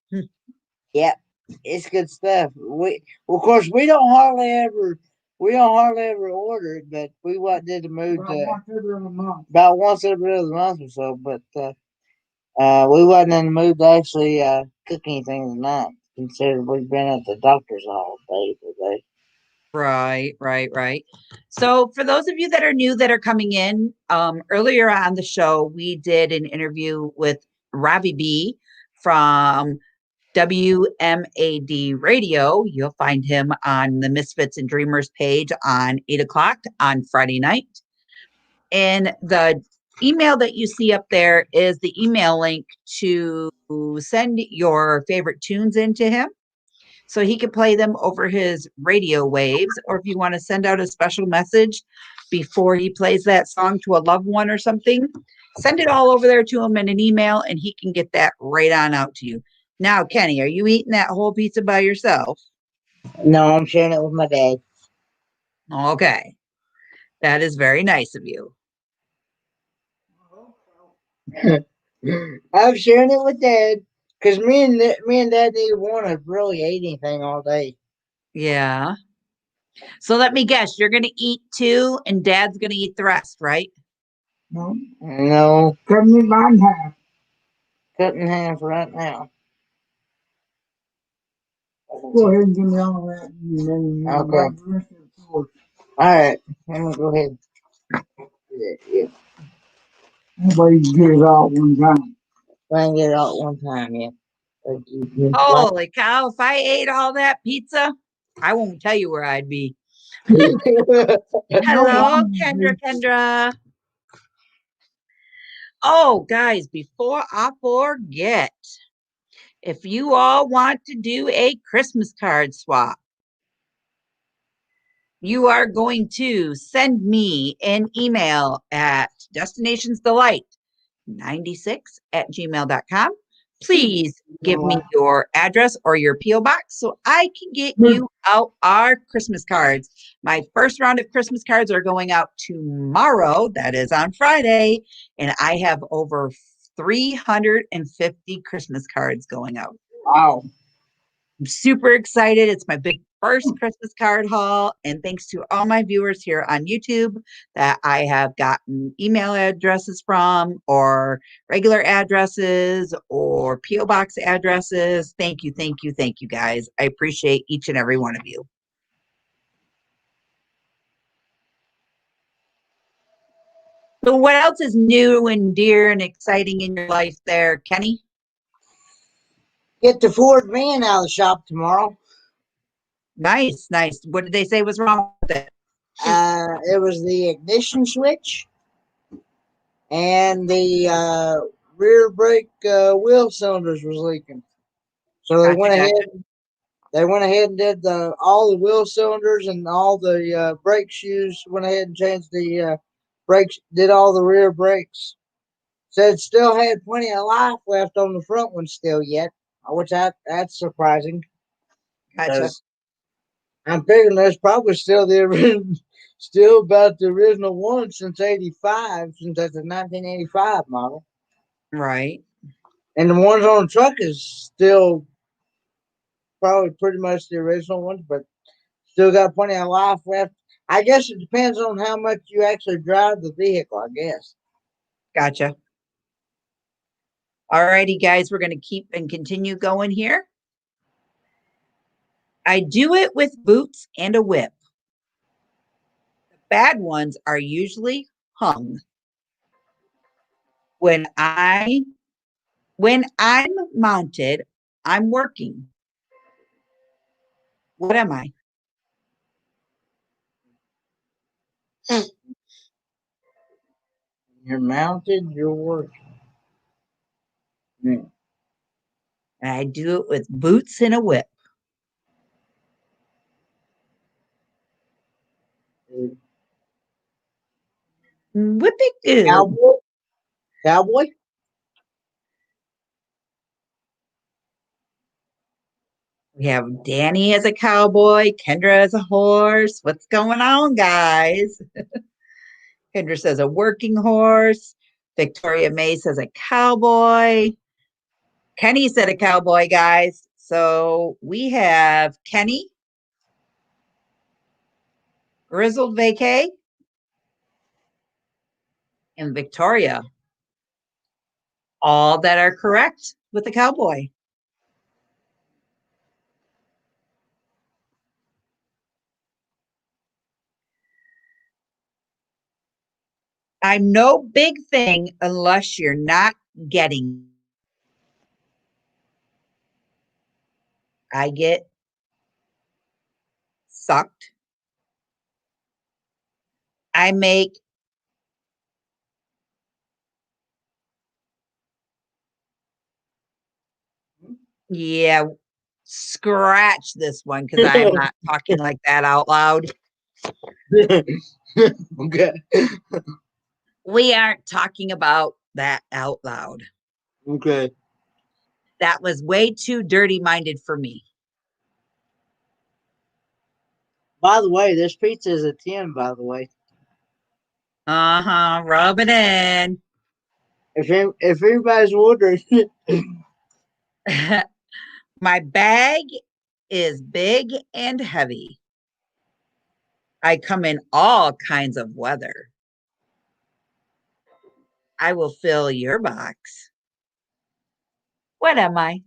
Yep, it's good stuff. Of course, we don't hardly ever order it, but we did the mood about once every other month or so. But we wasn't in the mood to actually cook anything tonight, considering we've been at the doctor's all day today. Right. So for those of you that are new that are coming in, earlier on the show, we did an interview with Robbie B from W.M.A.D Radio. You'll find him on the Misfits and Dreamers page on 8 o'clock on Friday night. And the email that you see up there is the email link to send your favorite tunes into him, so he can play them over his radio waves. Or if you want to send out a special message before he plays that song to a loved one or something, send it all over there to him in an email and he can get that right on out to you. Now, Kenny, are you eating that whole pizza by yourself? No, I'm sharing it with my dad. Okay. That is very nice of you. I'm sharing it with Dad because me and Dad neither one have really ate anything all day. Yeah. So let me guess, you're going to eat 2 and Dad's going to eat the rest, right? No. Cutting it by half. Cut in half right now. Go ahead and give me all that. And then Okay. All right. I'm going to go ahead. Yeah. Nobody can get it all at one time. I can get it all at one time, yeah. Holy cow, if I ate all that pizza, I won't tell you where I'd be. Hello, Kendra. Oh, guys, before I forget, if you all want to do a Christmas card swap, you are going to send me an email at destinationsdelight96@gmail.com. Please give me your address or your P.O. box so I can get you out our Christmas cards. My first round of Christmas cards are going out tomorrow. That is on Friday. And I have over 350 Christmas cards going out. Wow. I'm super excited. It's my big first Christmas card haul. And thanks to all my viewers here on YouTube that I have gotten email addresses from, or regular addresses, or P.O. Box addresses. Thank you, guys. I appreciate each and every one of you. So what else is new and dear and exciting in your life there, Kenny? Get the Ford van out of the shop tomorrow. Nice. What did they say was wrong with it? It was the ignition switch and the rear brake wheel cylinders was leaking. So they went ahead. They went ahead and did all the wheel cylinders and all the brake shoes. Went ahead and changed the brakes. Did all the rear brakes. Said still had plenty of life left on the front one still yet, which that's surprising. Gotcha. I'm figuring there's probably still still about the original one since '85, since that's a 1985 model. Right. And the ones on the truck is still probably pretty much the original ones, but still got plenty of life left. I guess it depends on how much you actually drive the vehicle, I guess. Gotcha. All righty, guys, we're going to keep and continue going here. I do it with boots and a whip. The bad ones are usually hung. When I'm mounted, I'm working. What am I? You're mounted, you're working. Yeah. And I do it with boots and a whip. Whip it good. Cowboy? Cowboy? We have Danny as a cowboy, Kendra as a horse. What's going on, guys? Kendra says a working horse. Victoria May says a cowboy. Kenny said a cowboy, guys. So we have Kenny, Grizzled Vacay, and Victoria. All that are correct with the cowboy. I'm no big thing unless you're not getting. I get sucked. I make yeah, scratch this one because I'm not talking like that out loud. Okay. We aren't talking about that out loud. Okay. That was way too dirty minded for me. By the way, this pizza is a 10, by the way. Rub it in. If anybody's wondering. My bag is big and heavy. I come in all kinds of weather. I will fill your box. What am I?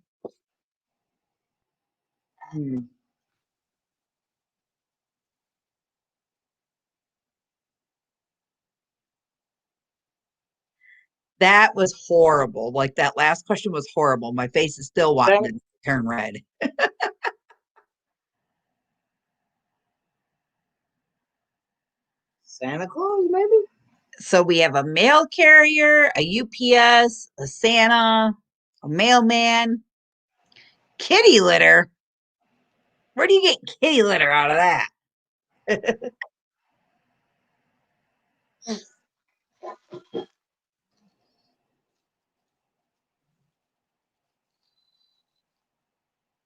That was horrible. Like that last question was horrible. My face is still wanting to turn red. Santa Claus, maybe? So we have a mail carrier, a UPS, a Santa, a mailman, kitty litter. Where do you get kitty litter out of that?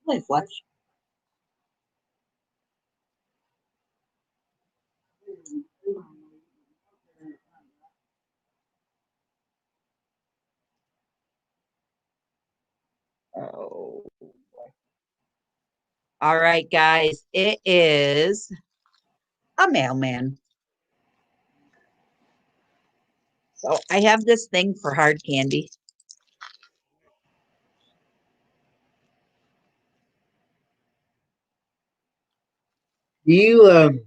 Hey, Fletch. Oh. All right, guys. It is a mailman. So I have this thing for hard candy. Do you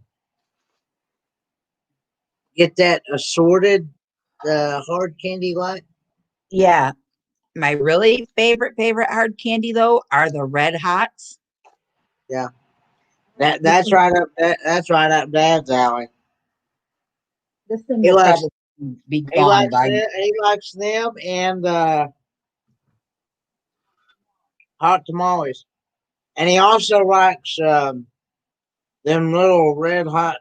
get that assorted hard candy like? Yeah. My really favorite hard candy though are the Red Hots. Yeah. That's right up that's right up Dad's alley. This thing He will likes probably be gone by he likes them and hot tamales. And he also likes them little red hot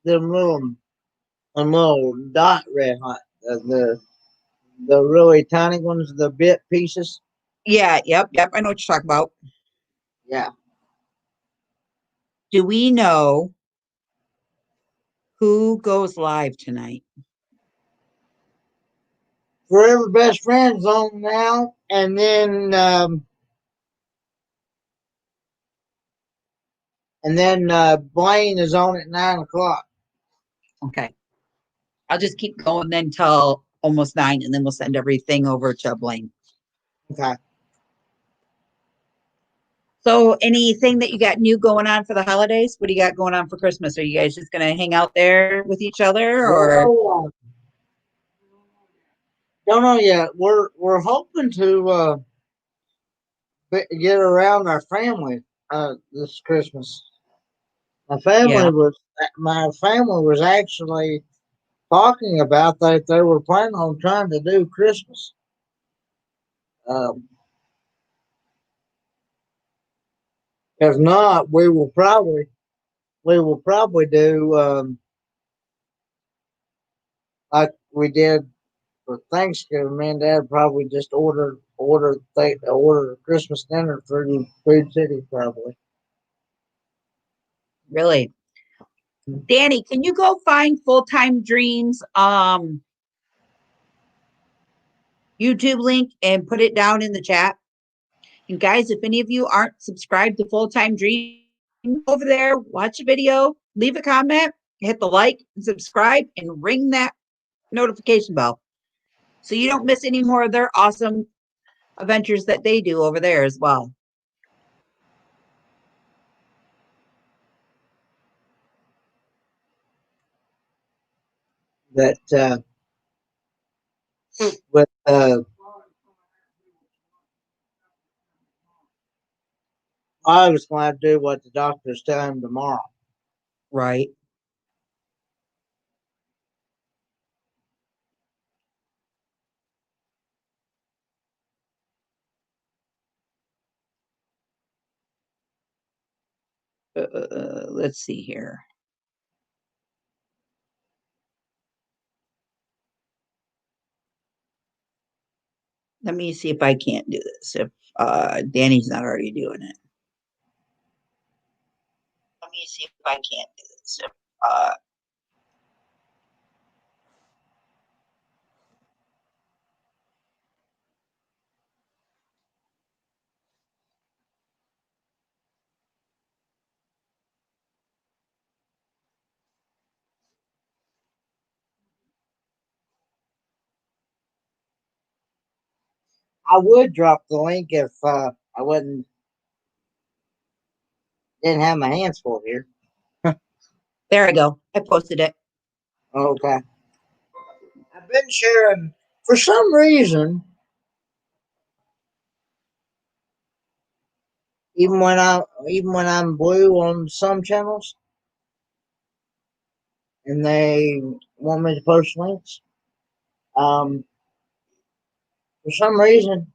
them little dot red hot the really tiny ones, the bit pieces. Yeah, yep. I know what you're talking about. Yeah. Do we know Who goes live tonight? Forever Best Friends on now, and then Blaine is on at 9 o'clock. Okay. I'll just keep going then till almost 9, and then we'll send everything over to Blaine. Okay. So anything that you got new going on for the holidays? What do you got going on for Christmas? Are you guys just going to hang out there with each other, or? Well, don't know yet. We're hoping to get around our family this Christmas. Yeah. My family was actually talking about that they were planning on trying to do Christmas. If not, we will probably do like we did for Thanksgiving. Me and Dad probably just order Christmas dinner through Food City probably. Really? Danny, can you go find Full Time Dreams YouTube link and put it down in the chat? And guys, if any of you aren't subscribed to Full Time Dreams, over there, watch a video, leave a comment, hit the like and subscribe, and ring that notification bell so you don't miss any more of their awesome adventures that they do over there as well. That with I was going to do what the doctors tell him tomorrow. Right. Let's see here. Let me see if I can't do this. If Danny's not already doing it. Let me see if I can't do this. If, I would drop the link if I didn't have my hands full here. there I go. I posted it. Okay. I've been sharing for some reason. Even when I'm blue on some channels, and they want me to post links, for some reason,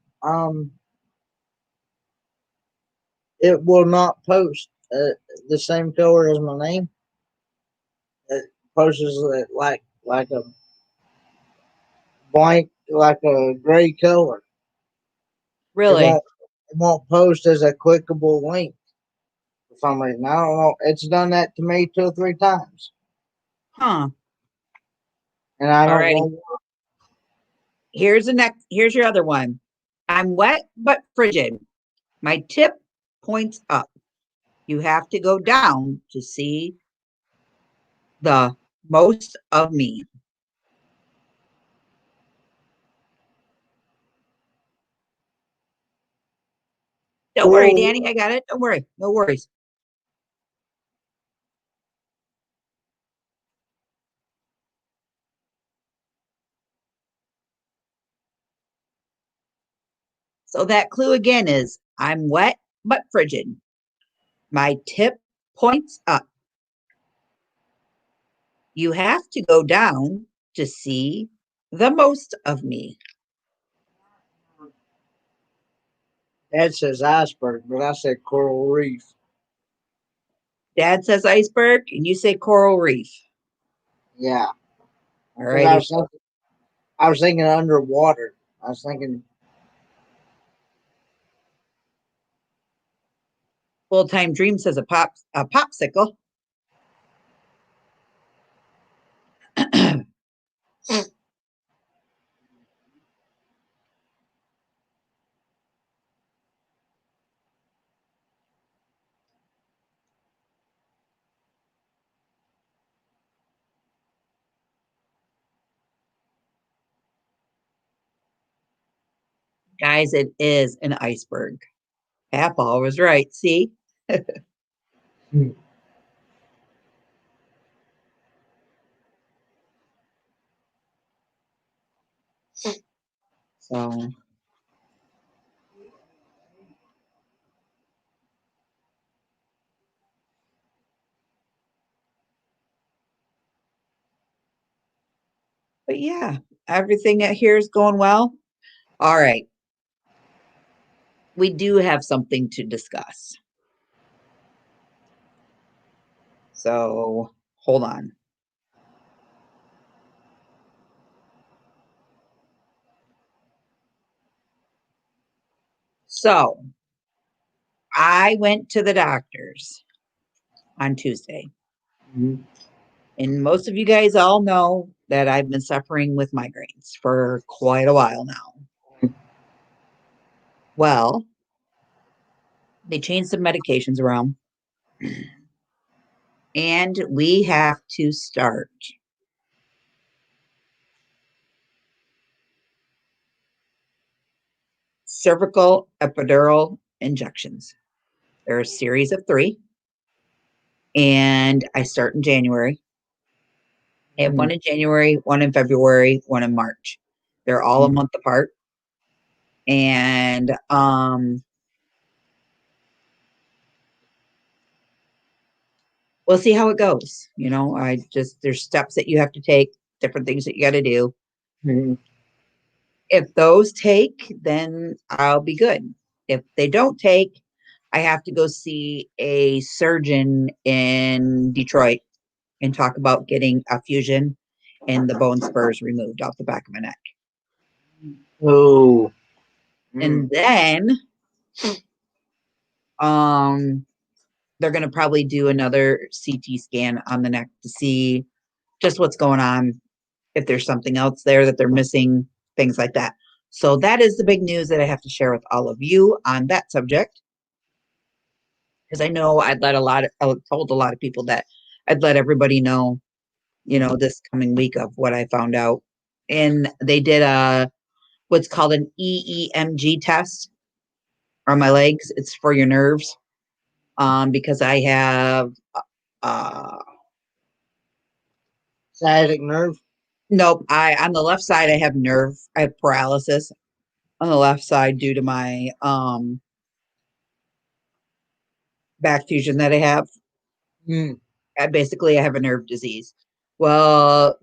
it will not post the same color as my name. It posts it like a blank, like a gray color. Really? It won't post as a clickable link for some reason. I don't know. It's done that to me 2 or 3 times, Huh. and I don't Alrighty. know. Here's your other one. I'm wet but frigid. My tip points up. You have to go down to see the most of me. Don't worry, Danny. I got it. Don't worry. No worries. So that clue again is I'm wet but frigid. My tip points up. You have to go down to see the most of me. Dad says iceberg, but I said coral reef. Dad says iceberg, and you say coral reef. Yeah. All right. I was thinking underwater. I was thinking. Full Time Dream says a popsicle. Guys, it is an iceberg. Apple was right. See? So, but yeah, everything here is going well. All right. We do have something to discuss. So, hold on. So, I went to the doctor's on Tuesday. Mhm. And most of you guys all know that I've been suffering with migraines for quite a while now. Well, they changed some medications around, and we have to start cervical epidural injections. There are a series of 3, and I start in January. I have one in January, one in February, one in March. They're all a month apart. And we'll see how it goes. You know, there's steps that you have to take, different things that you got to do. Mm-hmm. If those take, then I'll be good. If they don't take, I have to go see a surgeon in Detroit and talk about getting a fusion and the bone spurs removed off the back of my neck. Oh. And then they're going to probably do another CT scan on the neck to see just what's going on, if there's something else there that they're missing, things like that. So that is the big news that I have to share with all of you on that subject. Because I know I told a lot of people that I'd let everybody know, you know, this coming week of what I found out. And they did what's called an EEMG test on my legs. It's for your nerves. Because I have Sciatic nerve. nope, on the left side I have paralysis on the left side due to my back fusion that I have. I have a nerve disease. Well,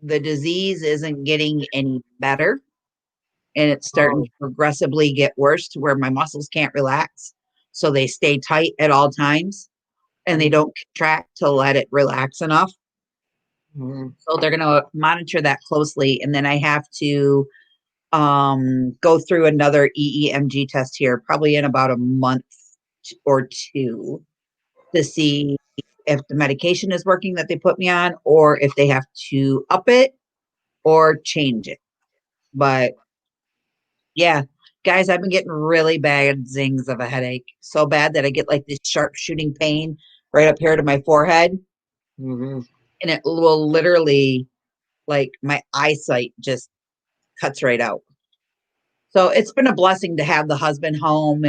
the disease isn't getting any better, and it's starting to progressively get worse to where my muscles can't relax. So they stay tight at all times, and they don't contract to let it relax enough. So they're going to monitor that closely. And then I have to go through another EEMG test here, probably in about a month or 2, to see if the medication is working that they put me on, or if they have to up it or change it. But yeah, guys, I've been getting really bad zings of a headache. So bad that I get like this sharp shooting pain right up here to my forehead. And it will literally, like, my eyesight just cuts right out. So it's been a blessing to have the husband home,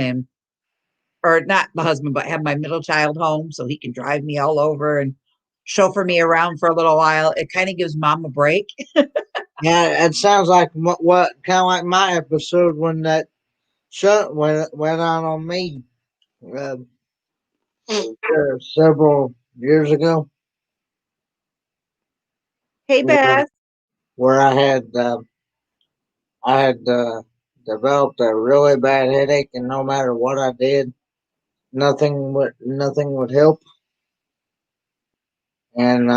or not the husband, but have my middle child home so he can drive me all over and chauffeur me around for a little while. It kind of gives mom a break. Yeah, it sounds like what kind of like my episode when that shut went on me uh, several years ago. Hey, Beth. Where I had developed a really bad headache, and no matter what I did, nothing would help. And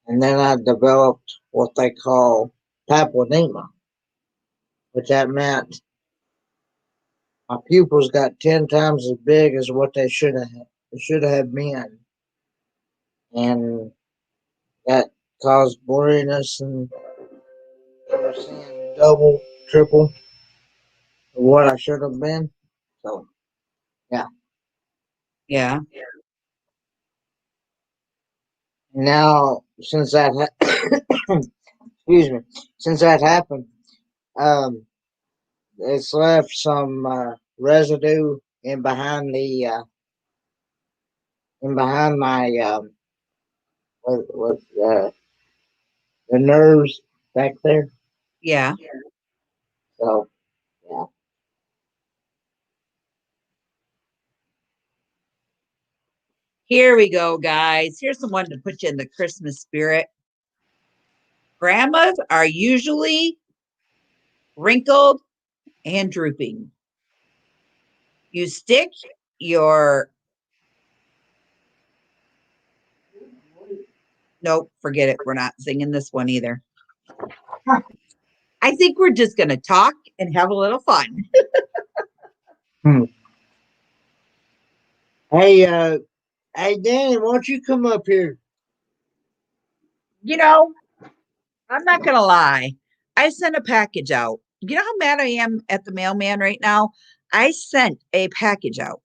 and then I developed what they call papilledema, which that meant my pupils got 10 times as big as what they should have been, and cause blurriness and seeing double, triple of what I should have been. So, yeah. Yeah. Now, since that excuse me, since that happened, it's left some residue in behind my what the nerves back there. Yeah. So, yeah. Here we go, guys. Here's the one to put you in the Christmas spirit. Grandmas are usually wrinkled and drooping. You stick your nope, forget it. We're not singing this one either. I think we're just going to talk and have a little fun. Hey, Danny, why don't you come up here? You know, I'm not going to lie. I sent a package out. You know how mad I am at the mailman right now? I sent a package out.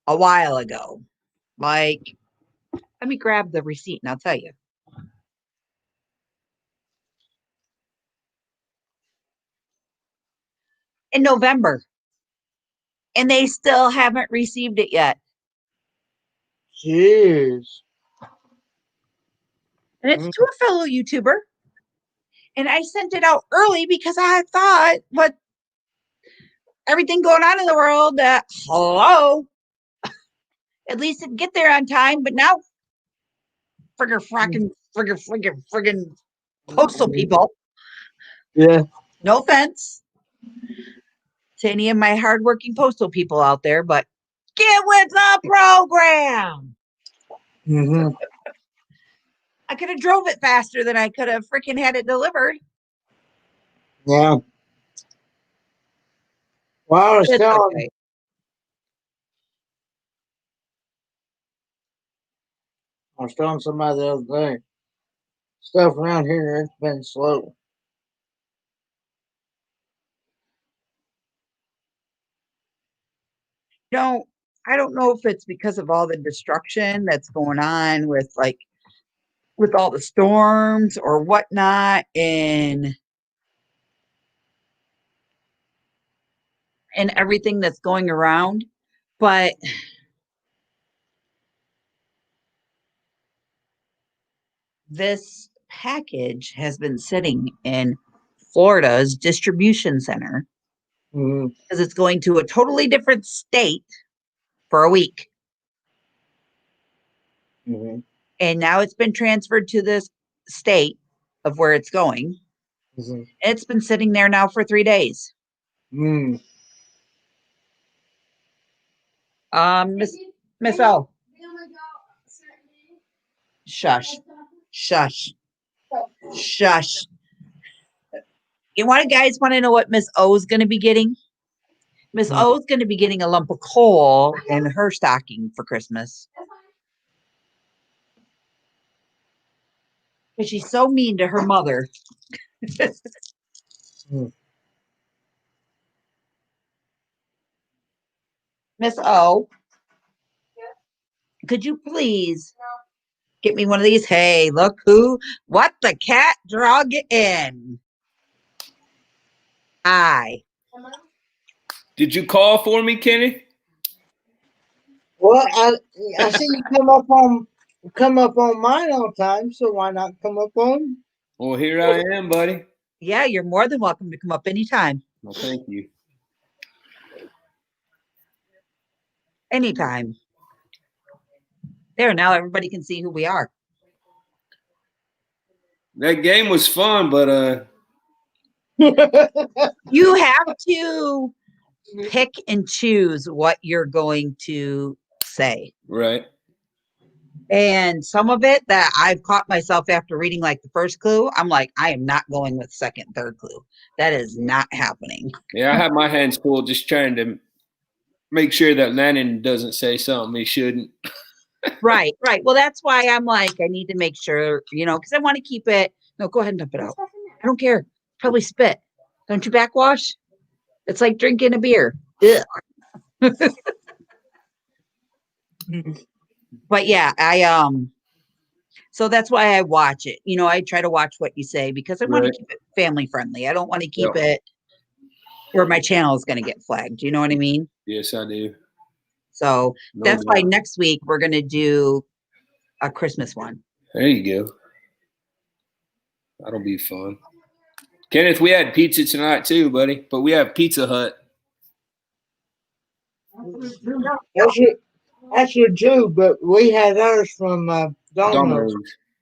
A while ago. Like, let me grab the receipt and I'll tell you. In November. And they still haven't received it yet. Jeez. And it's to a fellow YouTuber. And I sent it out early because I thought, what everything going on in the world, hello, at least it'd get there on time. But now, friggin' postal people. Yeah. No offense to any of my hardworking postal people out there, but get with the program. Mm-hmm. I could have drove it faster than I could have freaking had it delivered. Yeah. Well, I was telling Okay. somebody the other day, stuff around here, it's been slow. No, I don't know if it's because of all the destruction that's going on with all the storms or whatnot and everything that's going around. But this package has been sitting in Florida's distribution center because it's going to a totally different state for a week. Mm-hmm. And now it's been transferred to this state of where it's going. Mm-hmm. It's been sitting there now for 3 days. Mm. Miss O. Shush. Shush. Shush. You guys want to know what Miss O is going to be getting? Miss O is going to be getting a lump of coal in her stocking for Christmas. Because she's so mean to her mother. Miss O, could you please get me one of these? Hey, look what the cat drug in. Did you call for me, Kenny? Well, I see you come up on mine all the time, so why not come up on? Well, here I am, buddy. Yeah, you're more than welcome to come up anytime. Well, thank you. Anytime. There, now everybody can see who we are. That game was fun, but you have to pick and choose what you're going to say. Right. And some of it that I've caught myself after reading like the first clue, I'm like, I am not going with second, third clue. That is not happening. Yeah, I have my hands full just trying to make sure that Lennon doesn't say something he shouldn't. Right. Well, that's why I'm like, I need to make sure, because I want to keep it. No, go ahead and dump it out. I don't care. Probably spit. Don't you backwash? It's like drinking a beer. Ugh. But yeah, so that's why I watch it. I try to watch what you say because I want to keep it family friendly. I don't want to keep it where my channel is going to get flagged. You know what I mean? Yes, I do. So that's why next week we're going to do a Christmas one. There you go. That'll be fun. Kenneth, we had pizza tonight too, buddy, but we have Pizza Hut. Actually, do, but we had ours from Domino's.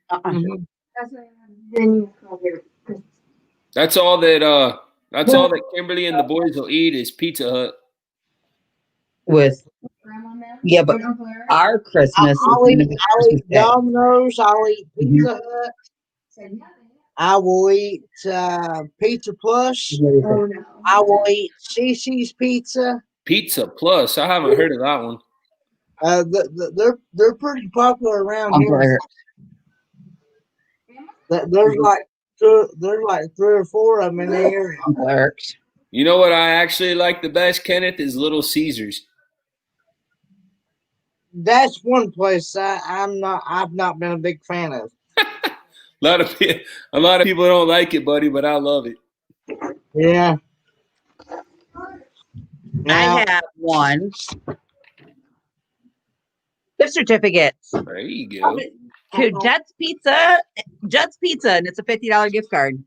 Mm-hmm. That's all that Kimberly and the boys will eat is Pizza Hut. But our Christmas. I'll eat Domino's. I'll eat Pizza Hut. I will eat Pizza Plus. I will eat CC's Pizza. Pizza Plus. I haven't heard of that one. They're pretty popular around here. There's like 3 or 4 of them in the area. You know what I actually like the best, Kenneth, is Little Caesars. That's one place I've not been a big fan of. A lot of people don't like it, buddy, but I love it. Yeah. I have one. Gift certificates. There you go. To Judd's Pizza, and it's a $50 gift card.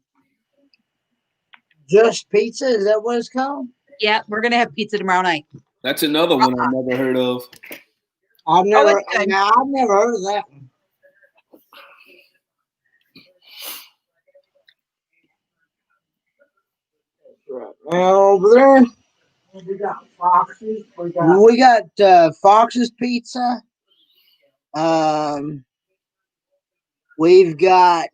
Just Pizza? Is that what it's called? Yeah, we're gonna have pizza tomorrow night. That's another one I've never heard of. I've never heard of that one. Right. Now over there, We got Fox's. we got Fox's Pizza. We've got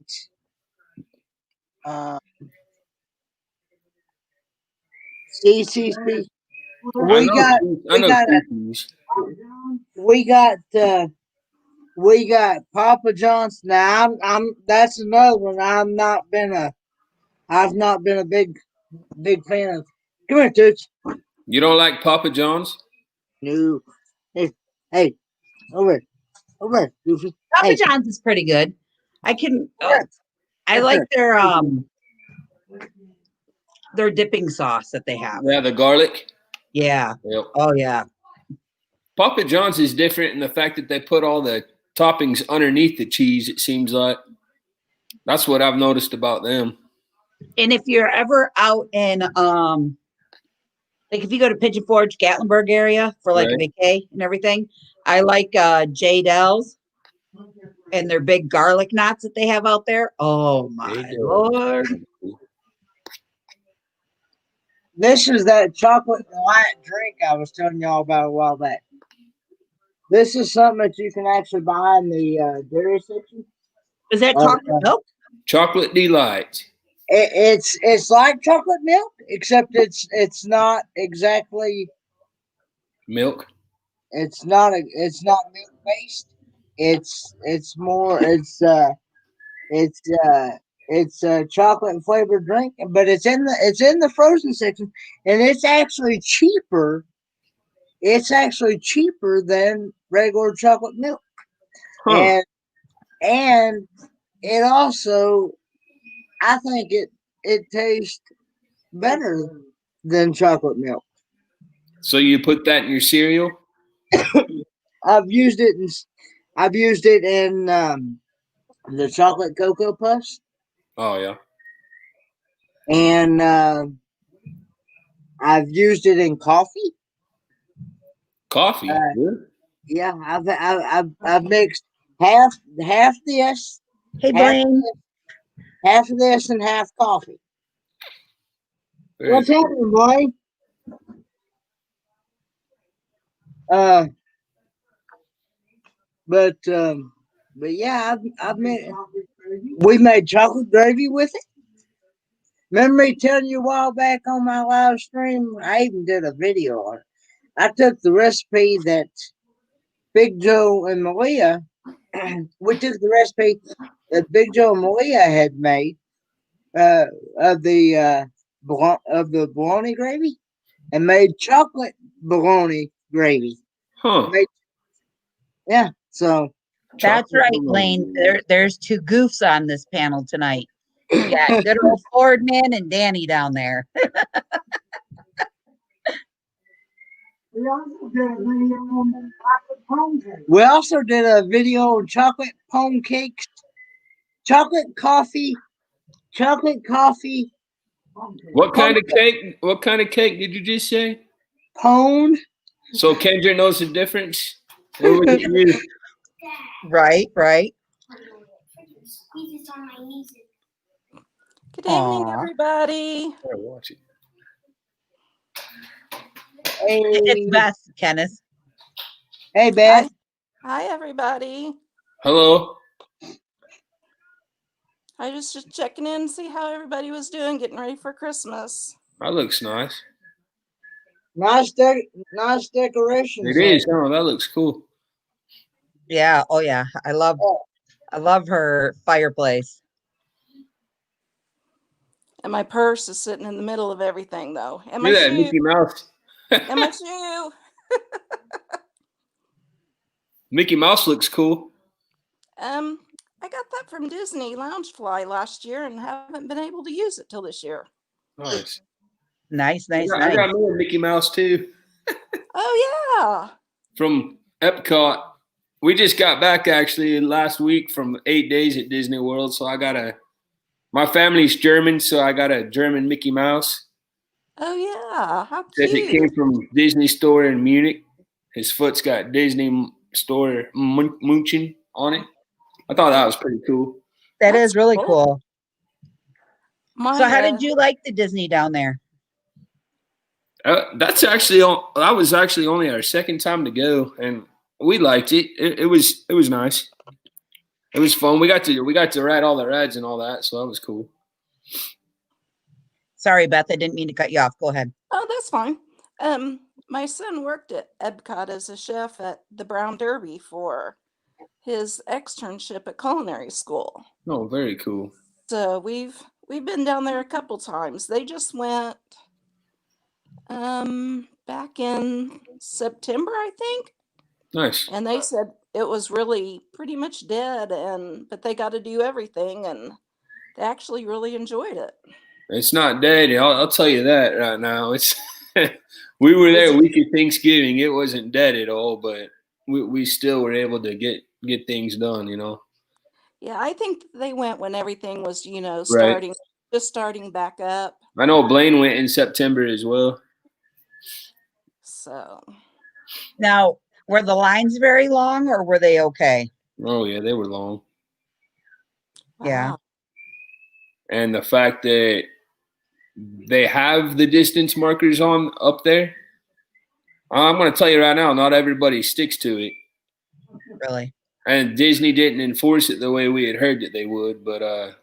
CC's Pizza. We got Papa John's. Now that's another one I've not been a big fan of. Come here, Toots. You don't like Papa John's? No. Hey, over here, Goofy. Papa John's is pretty good. I like their dipping sauce that they have. Yeah, the garlic. Yeah. Yep. Oh yeah. Papa John's is different in the fact that they put all the toppings underneath the cheese, it seems like. That's what I've noticed about them. And if you're ever out in like if you go to Pigeon Forge, Gatlinburg area for like a vacay and everything, I like J. Dell's and their big garlic knots that they have out there. Oh my Lord. This is that chocolate light drink I was telling y'all about a while back. This is something that you can actually buy in the dairy section. Is that chocolate milk? Chocolate Delight. It's like chocolate milk, except it's not exactly milk. It's not milk based. It's more it's a chocolate and flavored drink, but it's in the frozen section, and it's actually cheaper. It's actually cheaper than regular chocolate milk, and it also, I think it tastes better than chocolate milk. So you put that in your cereal? I've used it in the chocolate Cocoa Puffs. Oh yeah. And I've used it in coffee. Coffee. Yeah, I've mixed half this. Hey, Blaine. Half of this and half coffee. Very What's happening, boy? But yeah, we made chocolate gravy with it. Remember me telling you a while back on my live stream? I even did a video on it. I took the recipe that Big Joe and Malia. We took the recipe that Big Joe and Malia had made uh, of the bologna gravy, and made chocolate bologna gravy. Huh. Yeah, so That's Chocolate right, bologna. Lane. There's two goofs on this panel tonight. We got good old Ford Man and Danny down there. We also did a video on the chocolate phone cake. we also did a video on chocolate pone cakes, chocolate coffee. Phone cake. What kind of cake? What kind of cake did you just say? Pone. So Kendra knows the difference. What was it you? Right. Good evening, Aw. everybody. Better watch it. It's Hey, Beth, Kenneth. hey, Beth. Hi, everybody. Hello. I was just checking in to see how everybody was doing, getting ready for Christmas. That looks nice. Nice decorations. It is. Oh, that looks cool. Yeah. Oh yeah. I love her fireplace. And my purse is sitting in the middle of everything, though. And my Look at that shoe. Mickey Mouse. And my shoe. Mickey Mouse looks cool. I got that from Disney Loungefly last year and haven't been able to use it till this year. Nice. Nice. I got me a Mickey Mouse too Oh, yeah. from Epcot. We just got back actually last week from 8 days at Disney World. So my family's German, so I got a German Mickey Mouse. Oh, yeah. How Says it came cute. from Disney store in Munich. His foot's got Disney store Munchen on it. I thought that was pretty cool. That That's is really cool. cool. My, So how did you like the Disney down there? That was actually only our second time to go, and we liked it. It was nice. It was fun. We got to ride all the rides and all that, so that was cool. Sorry, Beth, I didn't mean to cut you off. Go ahead. Oh, that's fine. My son worked at Epcot as a chef at the Brown Derby for his externship at culinary school. Oh, very cool. So we've been down there a couple times. They just went back in September, I think. Nice. And they said it was really pretty much dead, but they got to do everything, and they actually really enjoyed it. It's not dead. I'll tell you that right now. It's we were there week of Thanksgiving. It wasn't dead at all, but we still were able to get things done, you know. Yeah, I think they went when everything was, Right. starting back up. I know Blaine went in September as well. So Now, were the lines very long or were they okay? Oh yeah, they were long. Yeah. wow. And the fact that they have the distance markers on up there, I'm going to tell you right now, not everybody sticks to it. Really? And Disney didn't enforce it the way we had heard that they would. But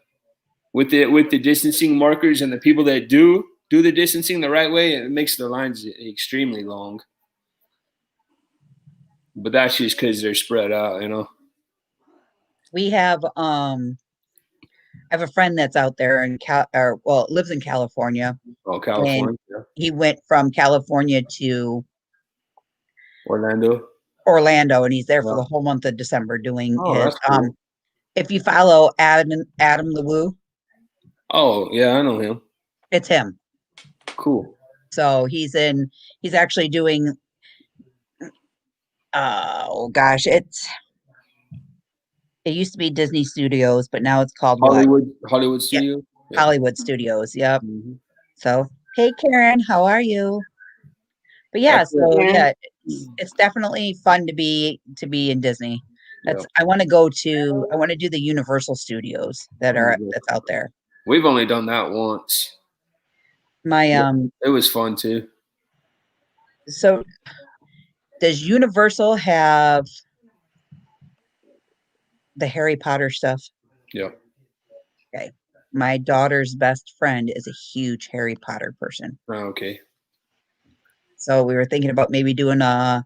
with the distancing markers and the people that do the distancing the right way, it makes the lines extremely long. But that's just because they're spread out, you know. We have I have a friend that's out there lives in California. Oh, California. And Yeah. he went from California to Orlando, and he's there for Wow. the whole month of December doing Oh, his that's cool. if you follow Adam the Woo, Oh, yeah, I know him. it's him. Cool. So he's actually doing oh gosh, it used to be Disney Studios, but now it's called Hollywood Studio. Yeah. Hollywood Studios. Yep. Mm-hmm. So hey Karen, how are you? But yeah, so yeah, it's definitely fun to be in Disney. I want to do the Universal Studios that's out there. We've only done that once. It was fun too. So does Universal have the Harry Potter stuff? Yeah. Okay. My daughter's best friend is a huge Harry Potter person. Oh, okay. So we were thinking about maybe doing a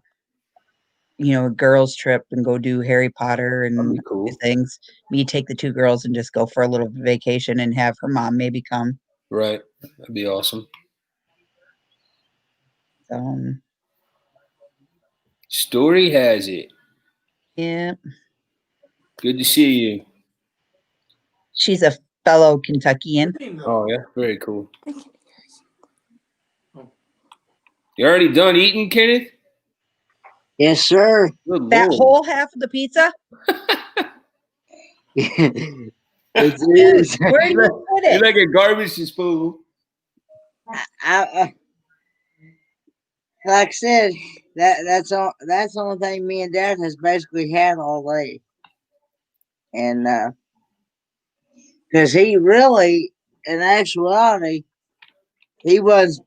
girls trip and go do Harry Potter That'd and be cool. do things. Me take the two girls and just go for a little vacation and have her mom maybe come. Right. That'd be awesome. Story has it. Yeah. Good to see you. She's a fellow Kentuckian. Oh, yeah. Very cool. You already done eating, Kenneth? Yes, sir. Good That Lord. whole half of the pizza? It Dude, is. where do you put You're it? like a garbage disposal. Like I said, that's the only thing me and Dad has basically had all day, and because he really, in actuality, he wasn't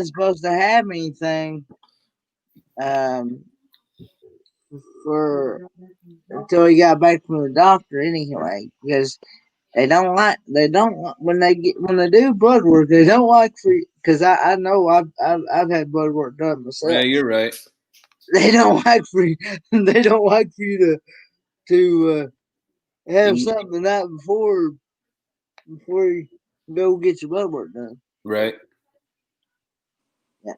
supposed to have anything for until he got back from the doctor anyway, because they don't when they do blood work, they don't like for, because I know I've had blood work done myself. Yeah, you're right. They don't like for you to have something the night before you go get your blood work done. Right. Yeah.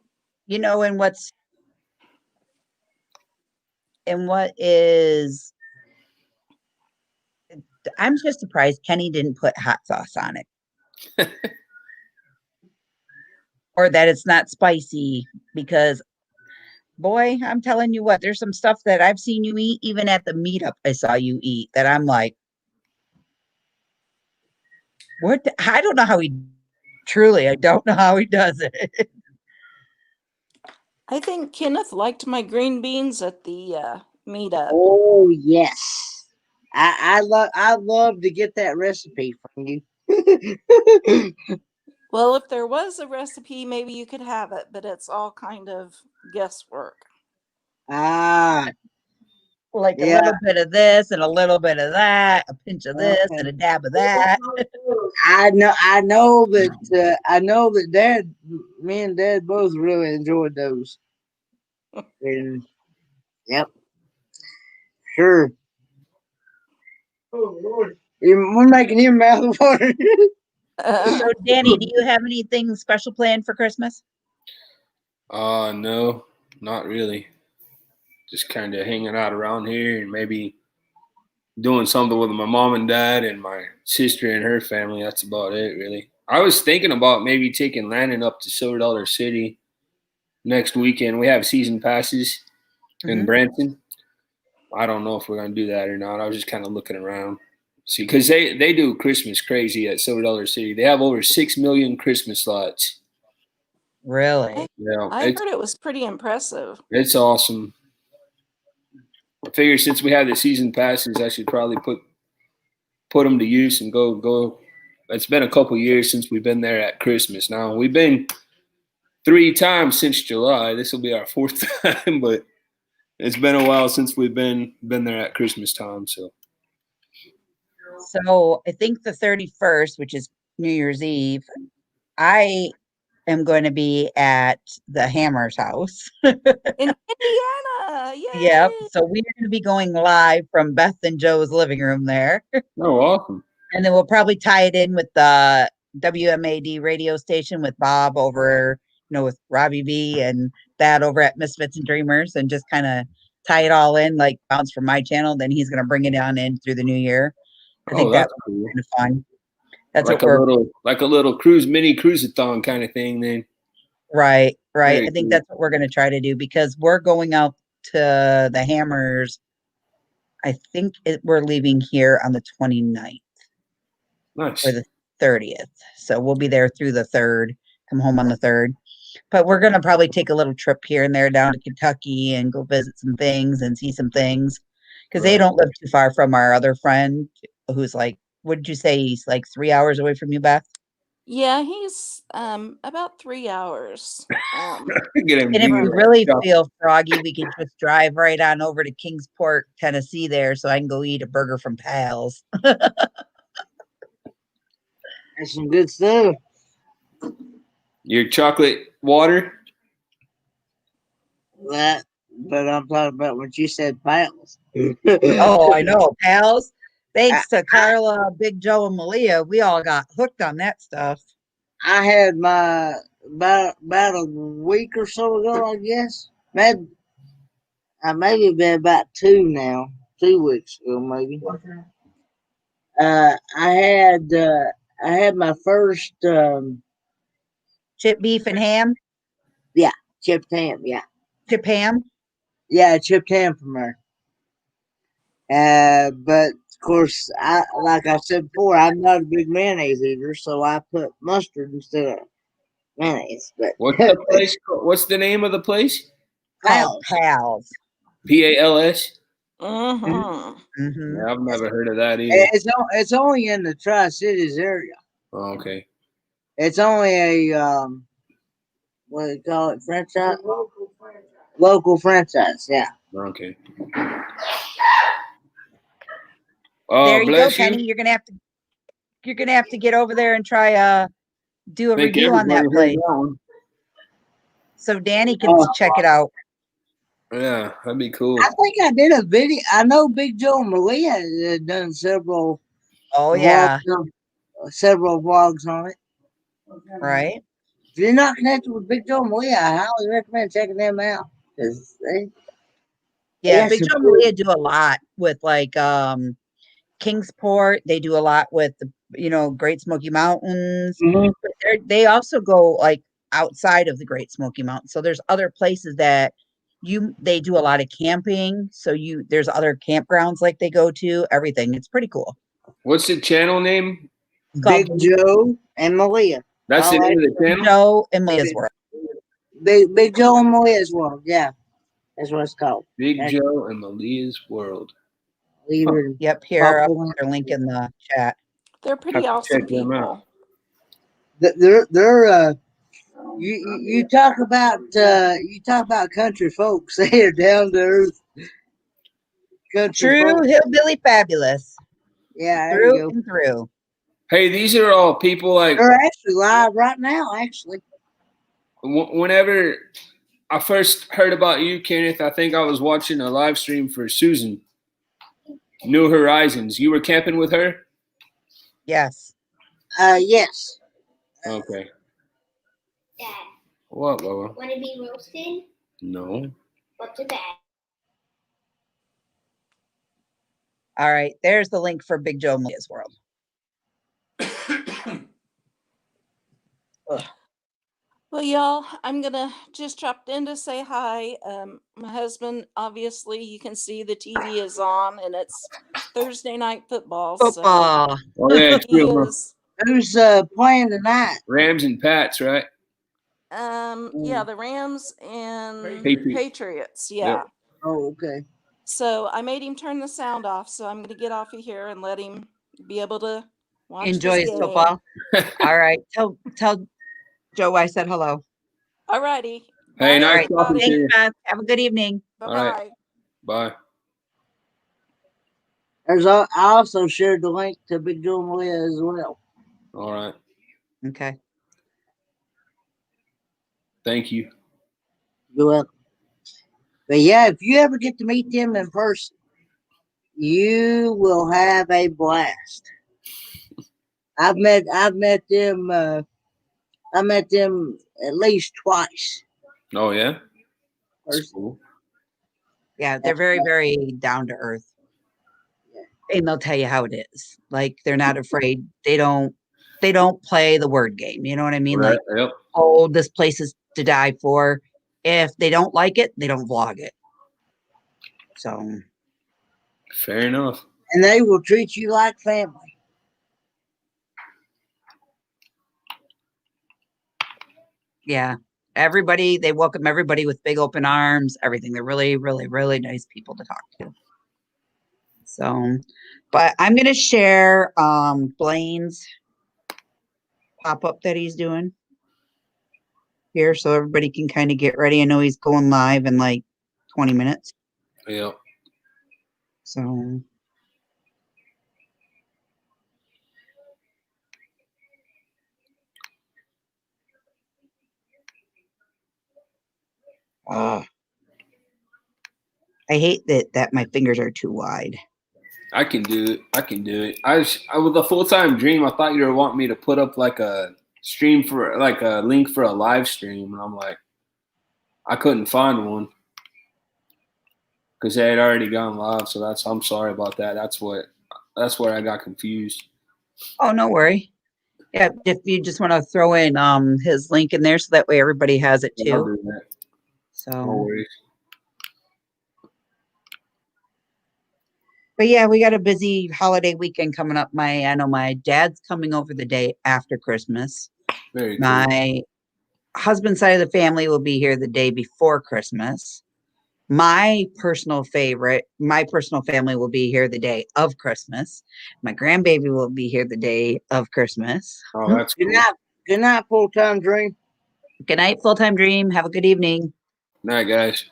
And what is, I'm just surprised Kenny didn't put hot sauce on it. Or that it's not spicy, because boy, I'm telling you what, there's some stuff that I've seen you eat, even at the meetup I saw you eat, that I'm like, I don't know how I don't know how he does it. I think Kenneth liked my green beans at the meetup. Oh yes, I love to get that recipe from you. Well, if there was a recipe, maybe you could have it, but it's all kind of guesswork. Like a Yeah. little bit of this and a little bit of that, a pinch of this and a dab of that. I know that me and Dad both really enjoyed those. And yep, sure. We're making your mouth water. So, Danny, do you have anything special planned for Christmas? No, not really. Just kind of hanging out around here and maybe doing something with my mom and dad and my sister and her family. That's about it, really. I was thinking about maybe taking Landon up to Silver Dollar City next weekend. We have season passes in Branson. I don't know if we're going to do that or not. I was just kind of looking around. See, because they do Christmas crazy at Silver Dollar City. They have over 6 million Christmas slots. Really? Yeah, I heard it was pretty impressive. It's awesome. I figure since we have the season passes, I should probably put them to use and go. It's been a couple years since we've been there at Christmas. Now we've been 3 times since July. This will be our 4th time, but it's been a while since we've been there at Christmas time. So I think the 31st, which is New Year's Eve, I am going to be at the Hammer's house. In Indiana. Yay! Yep. So we're going to be going live from Beth and Joe's living room there. Oh, awesome. And then we'll probably tie it in with the W.M.A.D radio station with Bob over, with Robbie B and that over at Misfits and Dreamers, and just kind of tie it all in, like bounce from my channel. Then he's going to bring it on in through the new year. I think that's cool. Kind of fun. That's like a little mini cruise-a-thon kind of thing then. Right. Very I think cool. that's what we're going to try to do, because we're going out to the Hammers. I think we're leaving here on the 29th. Nice. Or the 30th. So we'll be there through the 3rd, come home on the 3rd. But we're going to probably take a little trip here and there down to Kentucky and go visit some things and see some things, because they don't live too far from our other friend who's like, what did you say? He's like 3 hours away from you, Beth? Yeah, he's about 3 hours. And if we really feel froggy, we can just drive right on over to Kingsport, Tennessee there, so I can go eat a burger from Pal's. That's some good stuff. Your chocolate water? that, but I'm talking about what you said, pals. Oh, I know, pals. I, Thanks to Carla, Big Joe, and Malia, we all got hooked on that stuff. I had my about a week or so ago, I guess. Maybe been about 2 weeks ago, maybe. I had my first Chip beef and ham, yeah, chipped ham, chip ham. chipped ham from her. But of course, like I said before, I'm not a big mayonnaise eater, so I put mustard instead of mayonnaise. But What's the place? What's the name of the place? Called pals, pals. PALS. Mm-hmm. Hmm. Yeah, I've never heard of that either. it's only in the Tri Cities area. Oh, okay. It's only a what do you call it? Franchise, local franchise. Yeah. Okay. There you go, Bless you. Kenny. You're gonna have to get over there and try do a I think review on everybody that heard place that one. so Danny can Oh. check it out. Yeah, that'd be cool. I think I did a video. I know Big Joe and Malia had done Oh yeah, several vlogs on it. right. If you're not connected with Big Joe and Malia, I highly recommend checking them out because they Yeah, got Big some Joe and good. Malia do a lot with like Kingsport. They do a lot with the Great Smoky Mountains. Mhm. But they also go like outside of the Great Smoky Mountains. So there's other places that they do a lot of camping. So there's other campgrounds like they go to. Everything. It's pretty cool. What's the channel name? It's Big called Joe and Malia. That's the All name right. of the channel? Joe and Malia's World. Big Joe and Malia's World. Yeah, that's what it's called. Big Joe and Malia's World. Leave Huh. it. Yep, here I'll put their link in the chat. They're pretty Have to awesome check them out. people. They're you talk about country folks. They are down to earth country True folks. hillbilly fabulous. Yeah, there Through you go. and through. Hey, these are all people like They're actually live right now. Actually, whenever I first heard about you, Kenneth, I think I was watching a live stream for Susan, New Horizons. You were camping with her? Yes. yes. Okay. Dad, What, Lola? want to be roasted? No. What's a bad? All right. There's the link for Big Joe and Malia's World. Well, y'all, I'm gonna just drop in to say hi. My husband, obviously, you can see the TV is on, and it's Thursday night football. Football. Oh, yeah, it's So he true. is. Who's playing tonight? Rams and Pats, right? Yeah, the Rams and Patriots. Patriots. Yeah. Yep. Oh, okay. So I made him turn the sound off. So I'm gonna get off of here and let him be able to watch Enjoy this his game. football. All right. Tell Joe I said hello. Alrighty. Hey, Bye, nice talking to Thanks, you. Beth. Have a good evening. Bye All bye. right. Bye. I also shared the link to Big Joe and Malia as well. All right. Okay. Thank you. You're welcome. But yeah, if you ever get to meet them in person, you will have a blast. I've met them. I met them at least twice. Oh, yeah? That's Person. cool. Yeah, they're very, very down to earth. And they'll tell you how it is. Like they're not afraid. They don't play the word game. You know what I mean? Right. Like, Yep. oh, this place is to die for. If they don't like it, they don't vlog it. So Fair enough. And they will treat you like family. yeah. They welcome everybody with big open arms, everything. They're really, really, really nice people to talk to. So, but I'm going to share Blaine's pop-up that he's doing here so everybody can kind of get ready. I know he's going live in like 20 minutes. Yep. So, I hate that my fingers are too wide. I can do it. I with a full-time dream. I thought you were wanting me to put up like a stream for like a link for a live stream, and I'm like, I couldn't find one because they had already gone live. So I'm sorry about that. That's where I got confused. Oh, no worry. Yeah, if you just want to throw in his link in there so that way everybody has it I'll too. do that. No So, worries. but yeah, we got a busy holiday weekend coming up. I know my dad's coming over the day after Christmas. Very cool. My husband's side of the family will be here the day before Christmas. My personal family will be here the day of Christmas. My grandbaby will be here the day of Christmas. Oh, that's cool. Good night, full-time dream. Good night, full-time dream. Have a good evening. Night, guys.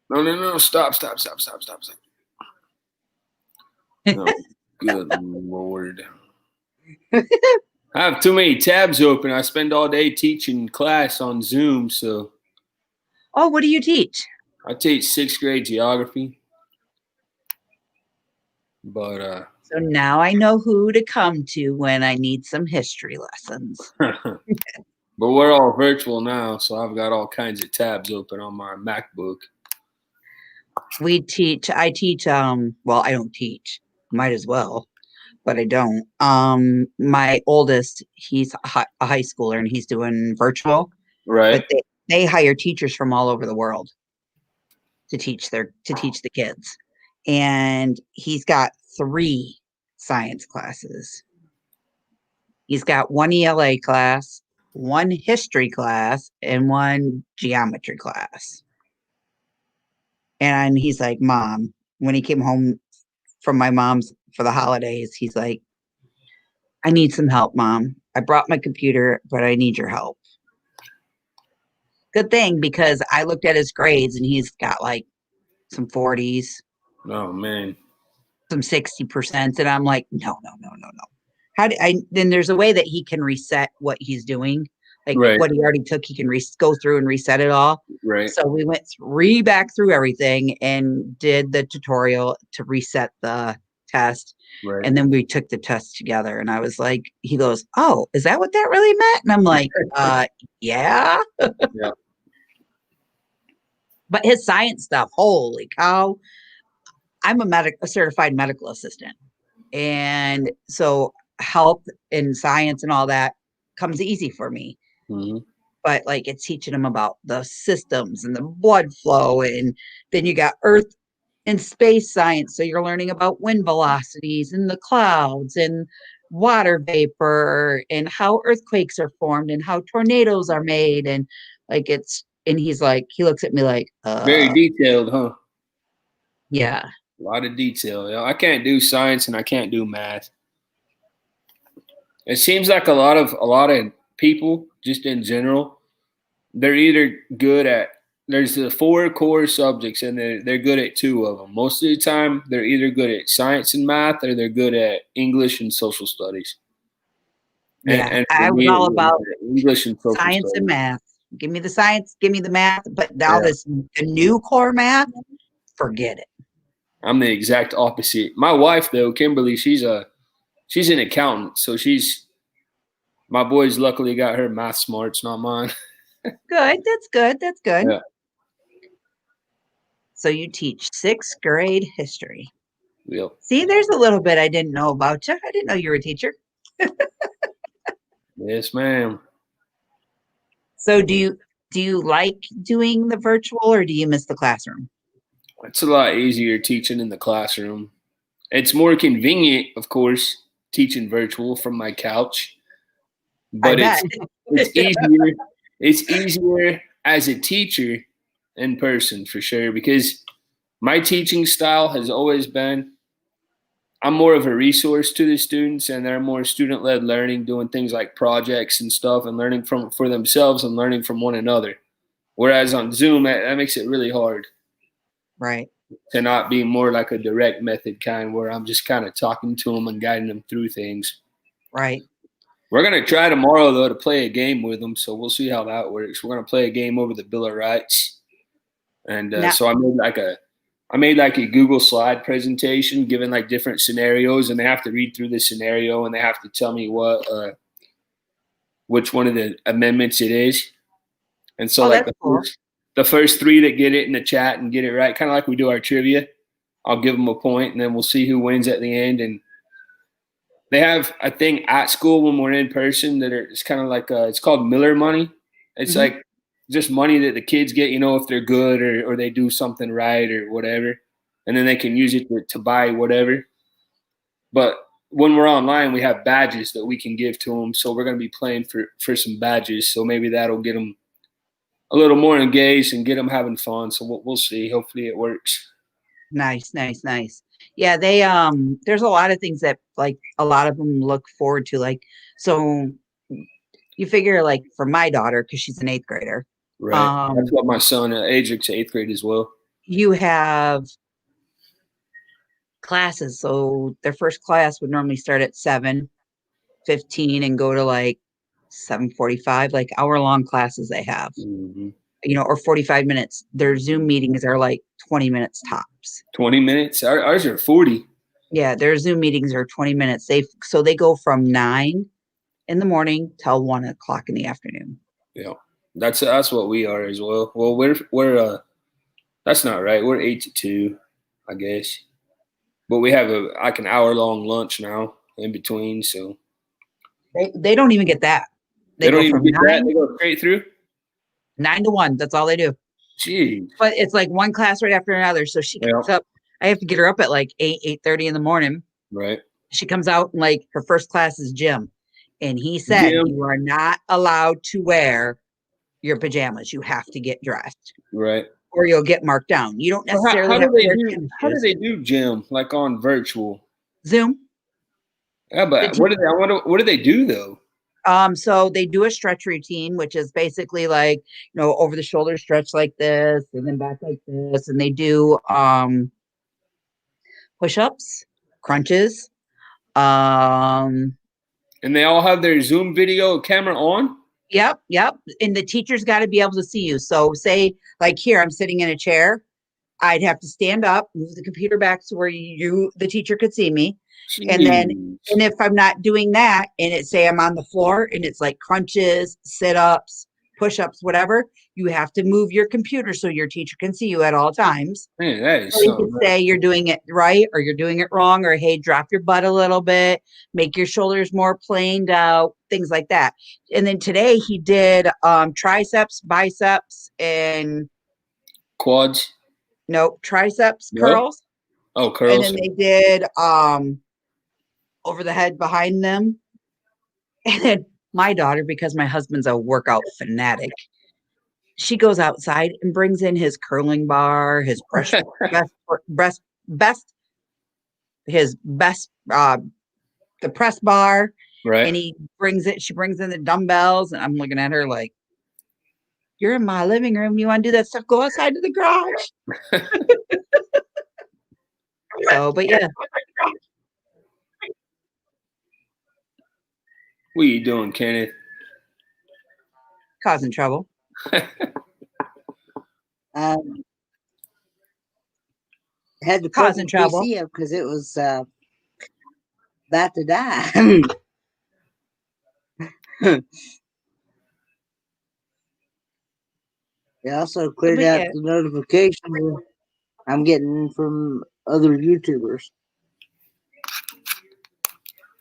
No. Stop. No, good Lord. I have too many tabs open. I spend all day teaching class on Zoom, so Oh, what do you teach? I teach 6th grade geography. But So now I know who to come to when I need some history lessons. but we're all virtual now, so I've got all kinds of tabs open on my MacBook. I teach, well, I don't teach, might as well, but I don't. My oldest, he's a high schooler and he's doing virtual, Right. but they hire teachers from all over the world to teach the kids. And he's got 3 science classes. He's got 1 ELA class, 1 history class, and 1 geometry class. And he's like, Mom, when he came home from my mom's for the holidays, he's like, I need some help, Mom. I brought my computer, but I need your help. Good thing, because I looked at his grades and he's got like some 40s, Oh man. some 60%. And I'm like, no. Then there's a way that he can reset what he's doing. Like Right. what he already took, he can go through and reset it all. Right. So we went back through everything and did the tutorial to reset the test. Right. And then we took the test together. And I was like, he goes, oh, is that what that really meant? And I'm like, yeah. Yeah. But his science stuff, holy cow. I'm a certified medical assistant. And so health and science and all that comes easy for me. Mm-hmm. But like it's teaching them about the systems and the blood flow. And then you got earth and space science. So you're learning about wind velocities and the clouds and water vapor and how earthquakes are formed and how tornadoes are made. And like and he's like, he looks at me like, Very detailed, huh? Yeah. A lot of detail. I can't do science and I can't do math. It seems like a lot of people, just in general, they're either good at, there's the 4 core subjects and they're good at 2 of them. Most of the time, they're either good at science and math or they're good at English and social studies. Yeah, and I was all about English and social science studies. and math. Give me the science, give me the math. But now the new core math, forget it. I'm the exact opposite. My wife, though, Kimberly, she's an accountant, so my boys luckily got her math smarts, not mine. Good. That's good. Yeah. So you teach 6th grade history. Yep. See, there's a little bit I didn't know about you. I didn't know you were a teacher. Yes, ma'am. So do you like doing the virtual or do you miss the classroom? It's a lot easier teaching in the classroom. It's more convenient, of course, teaching virtual from my couch. But it's easier. It's easier as a teacher in person for sure, because my teaching style has always been, I'm more of a resource to the students, and they're more student-led learning, doing things like projects and stuff, and learning for themselves and learning from one another. Whereas on Zoom, that makes it really hard. Right. To not be more like a direct method kind where I'm just kind of talking to them and guiding them through things. Right. We're going to try tomorrow, though, to play a game with them, so we'll see how that works. We're going to play a game over the Bill of Rights. And Now, so I made like a Google slide presentation, given like different scenarios, and they have to read through the scenario and they have to tell me which one of the amendments it is. And so oh, like that's cool. the first three that get it in the chat and get it right, kind of like we do our trivia, I'll give them a point, and then we'll see who wins at the end. And they have a thing at school when we're in person it's kind of like it's called Miller money. It's Mhm. like just money that the kids get, if they're good or they do something right or whatever, and then they can use it to buy whatever. But when we're online, we have badges that we can give to them. So we're going to be playing for some badges. So maybe that'll get them a little more engaged and get them having fun. So we'll see. Hopefully it works. Nice. Yeah, they there's a lot of things that like a lot of them look forward to. Like, so you figure like for my daughter, because she's an 8th grader, Right. That's what my son, Adric's 8th grade as well. You have classes. So their first class would normally start at 7:15 and go to like 7:45, like hour-long classes they have. Mm-hmm. Or 45 minutes. Their Zoom meetings are like 20 minutes tops. 20 minutes? Ours are 40. Yeah, their Zoom meetings are 20 minutes. They go from 9 in the morning till 1 o'clock in the afternoon. Yeah, that's what we are as well. Well, we're that's not right. We're 8 to 2, I guess. But we have an hour-long lunch now in between. So they don't even get that. They don't even get that. They go straight through 9 to 1. That's all they do. Jeez. But it's like one class right after another. So she gets up. I have to get her up at like 8:30 in the morning. Right. She comes out and like her first class is gym. And he said, you are not allowed to wear your pajamas. You have to get dressed. Right. Or you'll get marked down. You don't necessarily how do they do gym, like on virtual? Zoom. Yeah, but what do they do though? So they do a stretch routine, which is basically like, over the shoulder stretch like this and then back like this. And they do push-ups, crunches. And they all have their Zoom video camera on? Yep. And the teacher's got to be able to see you. So say like here, I'm sitting in a chair. I'd have to stand up, move the computer back to where the teacher could see me. Jeez. And if I'm not doing that, and it say I'm on the floor and it's like crunches, sit-ups, push-ups, whatever, you have to move your computer so your teacher can see you at all times. Man, that is so you can say you're doing it right or you're doing it wrong, or hey, drop your butt a little bit, make your shoulders more planed out, things like that. And then today he did triceps, biceps, and quads. No, triceps curls. Oh, curls. And then they did over the head behind them. And then my daughter, because my husband's a workout fanatic, she goes outside and brings in his curling bar, his the press bar. Right. And she brings in the dumbbells, and I'm looking at her like, you're in my living room. You want to do that stuff? Go outside to the garage. So, but yeah. What are you doing, Kenneth? Causing trouble. Had to causing trouble because it was about to die. They also cleared out the notifications I'm getting from other YouTubers.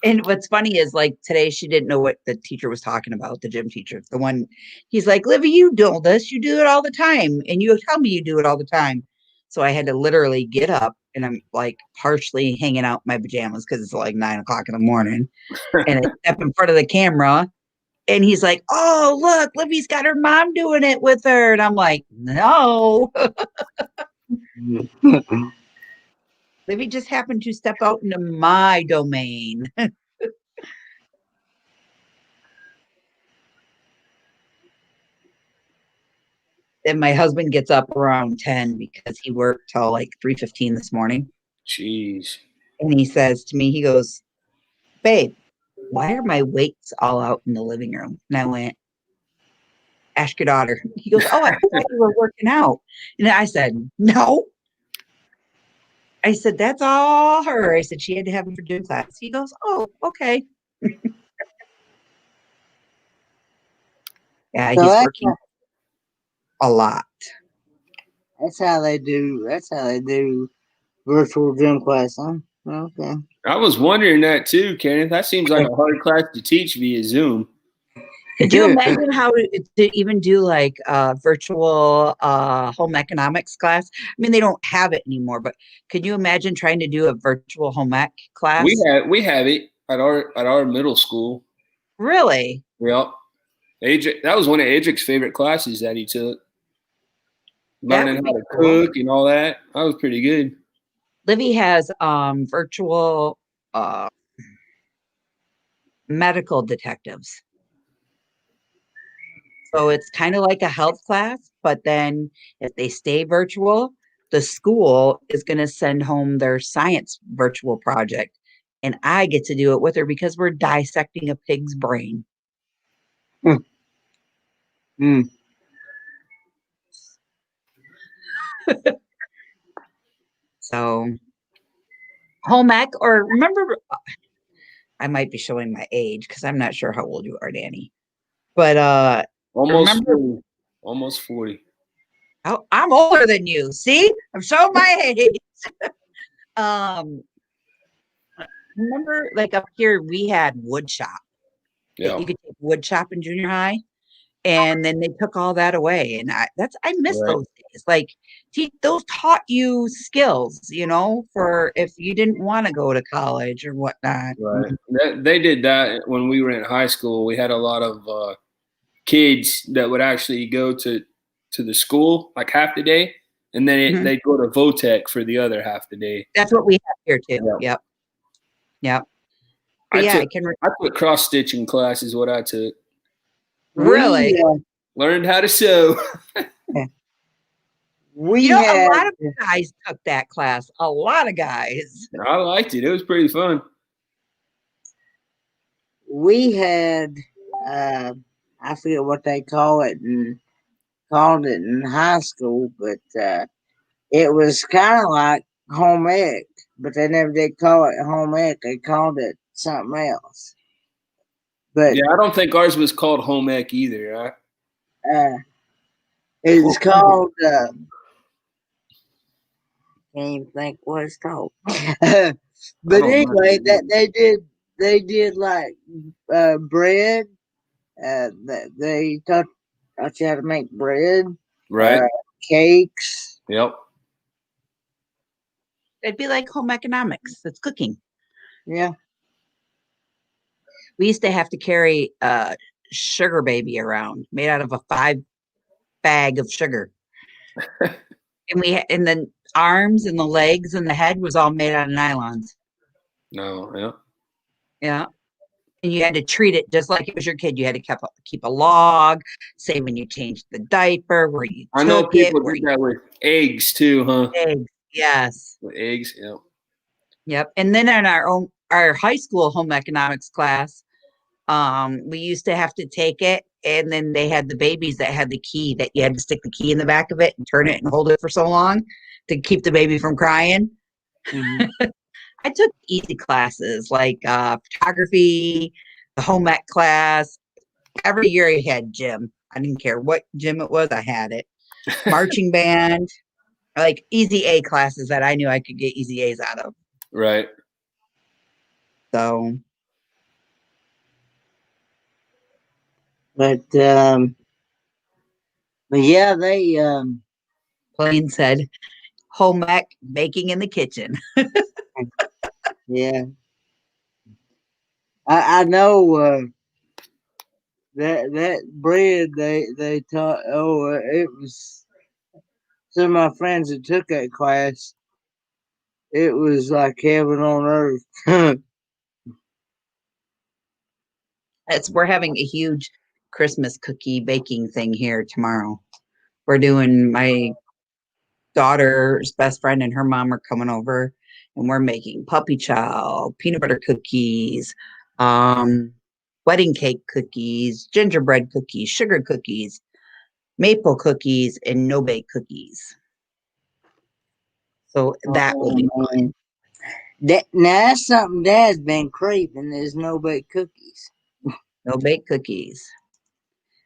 And what's funny is like today she didn't know what the teacher was talking about, the gym teacher. The one, he's like, Livy, you do this. You do it all the time. And you tell me you do it all the time. So I had to literally get up, and I'm like partially hanging out in my pajamas because it's like 9 o'clock in the morning. And I step in front of the camera. And he's like, oh, look, Livy's got her mom doing it with her. And I'm like, no. Livy just happened to step out into my domain. Then my husband gets up around 10 because he worked till like 3:15 this morning. Jeez. And he says to me, he goes, babe, why are my weights all out in the living room? And I went, ask your daughter. He goes, oh, I thought you were working out. And I said, no. I said, that's all her. I said, she had to have him for gym class. He goes, oh, okay. Yeah, So he's that's working a lot. that's how they do. That's how they do virtual gym class, huh? Okay. I was wondering that too, Kenneth. That seems like a hard class to teach via Zoom. Could you imagine how to even do like virtual home economics class? I mean, they don't have it anymore, but could you imagine trying to do a virtual home ec class? We have it at our middle school. Really? Yep. That was one of Adric's favorite classes that he took. Learning how to cook and all that. That was pretty good. Livy has virtual medical detectives. So it's kind of like a health class, but then if they stay virtual, the school is going to send home their science virtual project. And I get to do it with her because we're dissecting a pig's brain. So home ec, or remember, I might be showing my age because I'm not sure how old you are, Danny. But Almost remember, 40. Almost 40. oh, I'm older than you. See, I'm showing my age. Remember, like up here, we had wood shop. Yeah. You could take wood shop in junior high, and then they took all that away. And I miss Right. those days. Like those taught you skills, for if you didn't want to go to college or whatnot. Right. They did that when we were in high school. We had a lot of kids that would actually go to the school like half the day, and then they'd go to Votech for the other half the day. That's what we have here too. Yep. I took cross stitching class is what I took. Really? Learned how to sew. A lot of guys took that class. A lot of guys. I liked it. It was pretty fun. We had I forget what they called it in high school, but it was kind of like home ec, but they never did call it home ec. They called it something else. But yeah, I don't think ours was called home ec either. It was called. Can't even think what it's called. But anyway, that they did like bread. They taught you how to make bread. Right. Cakes. Yep. It'd be like home economics. It's cooking. Yeah. We used to have to carry a sugar baby around made out of a 5 bag of sugar. And the arms and the legs and the head was all made out of nylons. No, yeah. Yeah. And you had to treat it just like it was your kid. You had to keep a log, say when you changed the diaper, where you I know people did that with eggs too, huh? Eggs, yes. With eggs, yeah. Yep. And then in our high school home economics class, we used to have to take it, and then they had the babies that had the key that you had to stick the key in the back of it and turn it and hold it for so long to keep the baby from crying. Mm-hmm. I took easy classes like photography, the home ec class. Every year I had gym. I didn't care what gym it was, I had it. Marching band, like easy A classes that I knew I could get easy A's out of. Right. So. But yeah, they Plain said home ec, baking in the kitchen. Yeah. I know that bread they taught. It was some of my friends that took that class. It was like heaven on earth. We're having a huge Christmas cookie baking thing here tomorrow. We're doing my daughter's best friend and her mom are coming over, and we're making puppy chow, peanut butter cookies, wedding cake cookies, gingerbread cookies, sugar cookies. maple cookies, and no-bake cookies. So that will be fun. Now that's something Dad's been craving is no-bake cookies. No-bake cookies.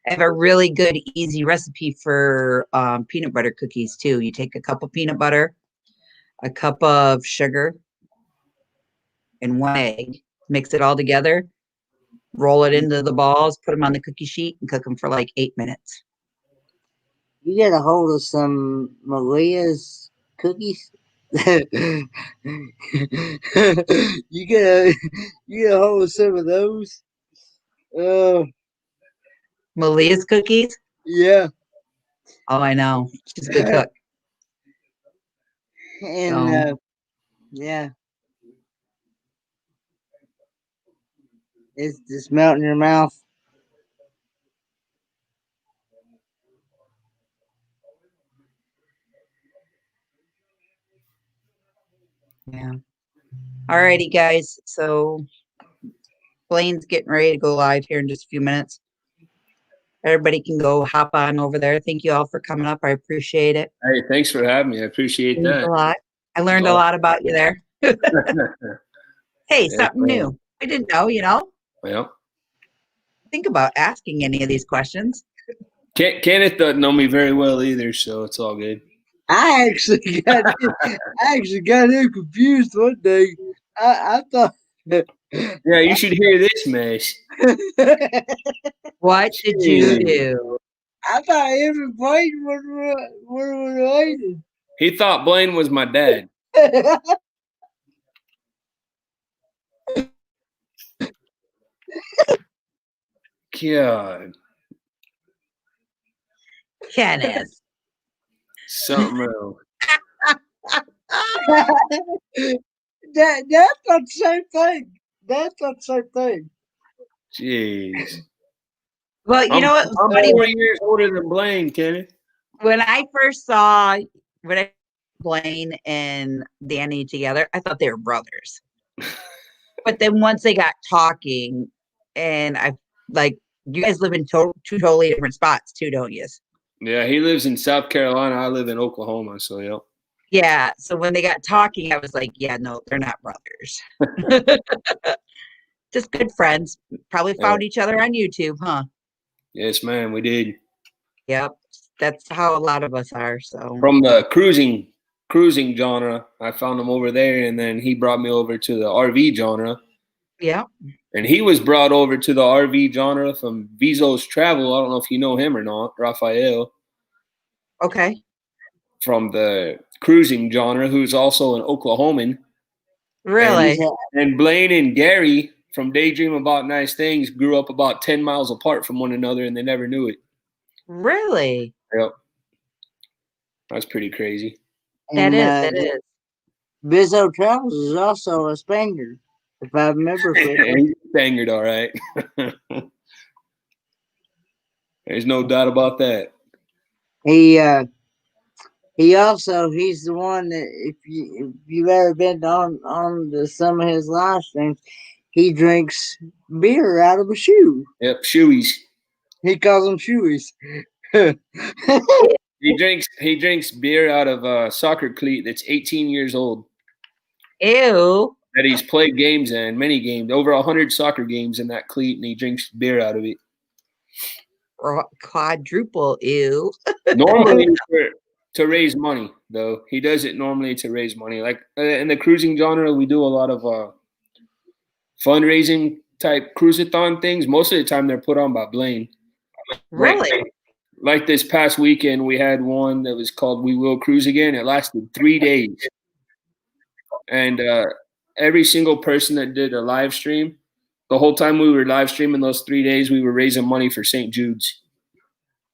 I have a really good, easy recipe for peanut butter cookies, too. You take a cup of peanut butter, a cup of sugar, and 1 egg. Mix it all together. Roll it into the balls, put them on the cookie sheet, and cook them for like 8 minutes. You get a hold of some Maria's cookies. you get a hold of some of those. Malia's cookies? Yeah. Oh, I know. She's a good cook. And yeah. It's just melting in your mouth. Yeah. All righty, guys. So Blaine's getting ready to go live here in just a few minutes. Everybody can go hop on over there. Thank you all for coming up. I appreciate it. Hey, thanks for having me. I appreciate It means that. a lot. I learned a lot about you there. Hey, Yeah, something new. I didn't know, Yeah. Think about asking any of these questions. Kenneth doesn't know me very well either, so it's all good. I actually got him confused one day. I thought. Yeah, you should hear this mess. What did you do? I thought every Blaine were related. He thought Blaine was my dad. God. Kenneth. Something else. That's not the same thing. That's not the same thing. Jeez. Well, you know what? I'm 4 years older than Blaine, Kenneth. When I first saw Blaine and Danny together, I thought they were brothers. But then once they got talking, and you guys live in two totally different spots too, don't you? Yeah, he lives in South Carolina. I live in Oklahoma, so yeah. Yeah, so when they got talking, I was like, yeah, no, they're not brothers. Just good friends. Probably found each other on YouTube, huh? Yes, ma'am, we did. Yep, that's how a lot of us are. So from the cruising genre, I found him over there, and then he brought me over to the RV genre. Yeah. And he was brought over to the RV genre from Bezos Travel. I don't know if you know him or not, Raphael. Okay. From the cruising genre, who's also an Oklahoman. Really? And Blaine and Gary from Daydream About Nice Things grew up about 10 miles apart from one another, and they never knew it. Really? Yep. That's pretty crazy. That is. Bizzo Travels is also a Spaniard, if I remember correctly. He's a Spaniard, all right. There's no doubt about that. He's the one that if you've ever been on to some of his live streams, he drinks beer out of a shoe. Yep, shoeies. He calls them shoeies. He drinks beer out of a soccer cleat that's 18 years old. Ew. That he's played games in, many games, over 100 soccer games in that cleat, and he drinks beer out of it. Quadruple ew. Normally to raise money, though. He does it normally to raise money. Like in the cruising genre, we do a lot of fundraising type cruisathon things. Most of the time, they're put on by Blaine. Really? Like this past weekend, we had one that was called We Will Cruise Again. It lasted 3 days. And every single person that did a live stream, the whole time we were live streaming those 3 days, we were raising money for St. Jude's.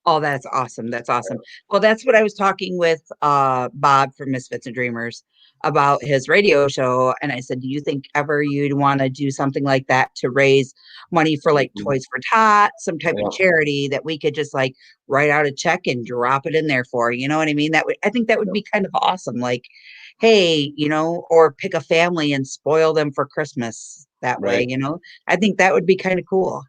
Oh, that's awesome. That's awesome. Well, that's what I was talking with Bob from Misfits and Dreamers about his radio show. And I said, do you think ever you'd want to do something like that to raise money for like Toys for Tots, some type of charity that we could just like write out a check and drop it in there for? You know what I mean? I think that would be kind of awesome. Like, hey, or pick a family and spoil them for Christmas that way, I think that would be kind of cool.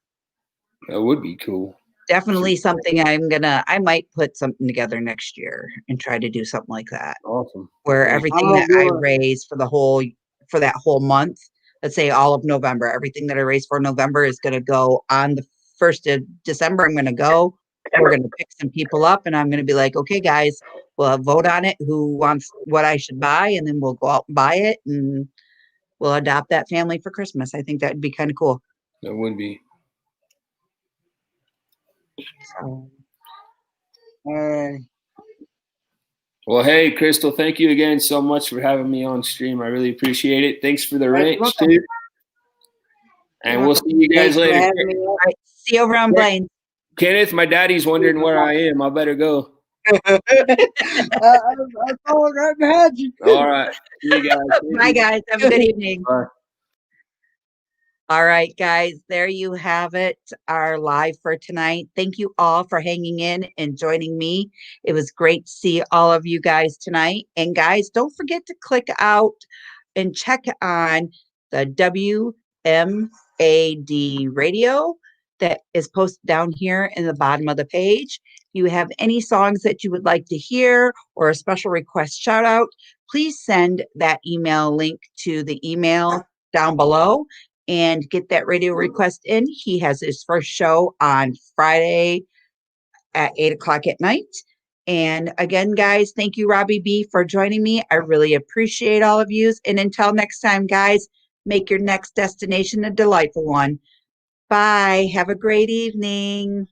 That would be cool. definitely something I might put something together next year and try to do something like that. Awesome. Where Yeah. everything I'm that gonna I do it. raise for that whole month, let's say all of November, everything that I raise for November is going to go on the 1st of December. I'm going to go, we're going to pick some people up, and I'm going to be like, okay, guys, we'll vote on it, who wants what I should buy, and then we'll go out and buy it, and we'll adopt that family for Christmas. I think that'd be kind of cool. That would be. So, Well, hey, Crystal, thank you again so much for having me on stream. I really appreciate it. Thanks for the You're wrench, welcome. too. And we'll see you guys Thanks for later. having me on. all right, see you over on Blaine. Kenneth, my daddy's wondering where I am. I better go. I'm following right behind you. All right. See you guys. Thank Bye, you. guys. Have a good evening. Bye. All right, guys, there you have it, our live for tonight. Thank you all for hanging in and joining me. It was great to see all of you guys tonight. And guys, don't forget to click out and check on the W.M.A.D Radio that is posted down here in the bottom of the page. If you have any songs that you would like to hear or a special request shout out, please send that email link to the email down below and get that radio request in. He has his first show on Friday at 8:00 at night. And again, guys, thank you, Robbie B, for joining me. I really appreciate all of you. And until next time, guys, make your next destination a delightful one. Bye. Have a great evening.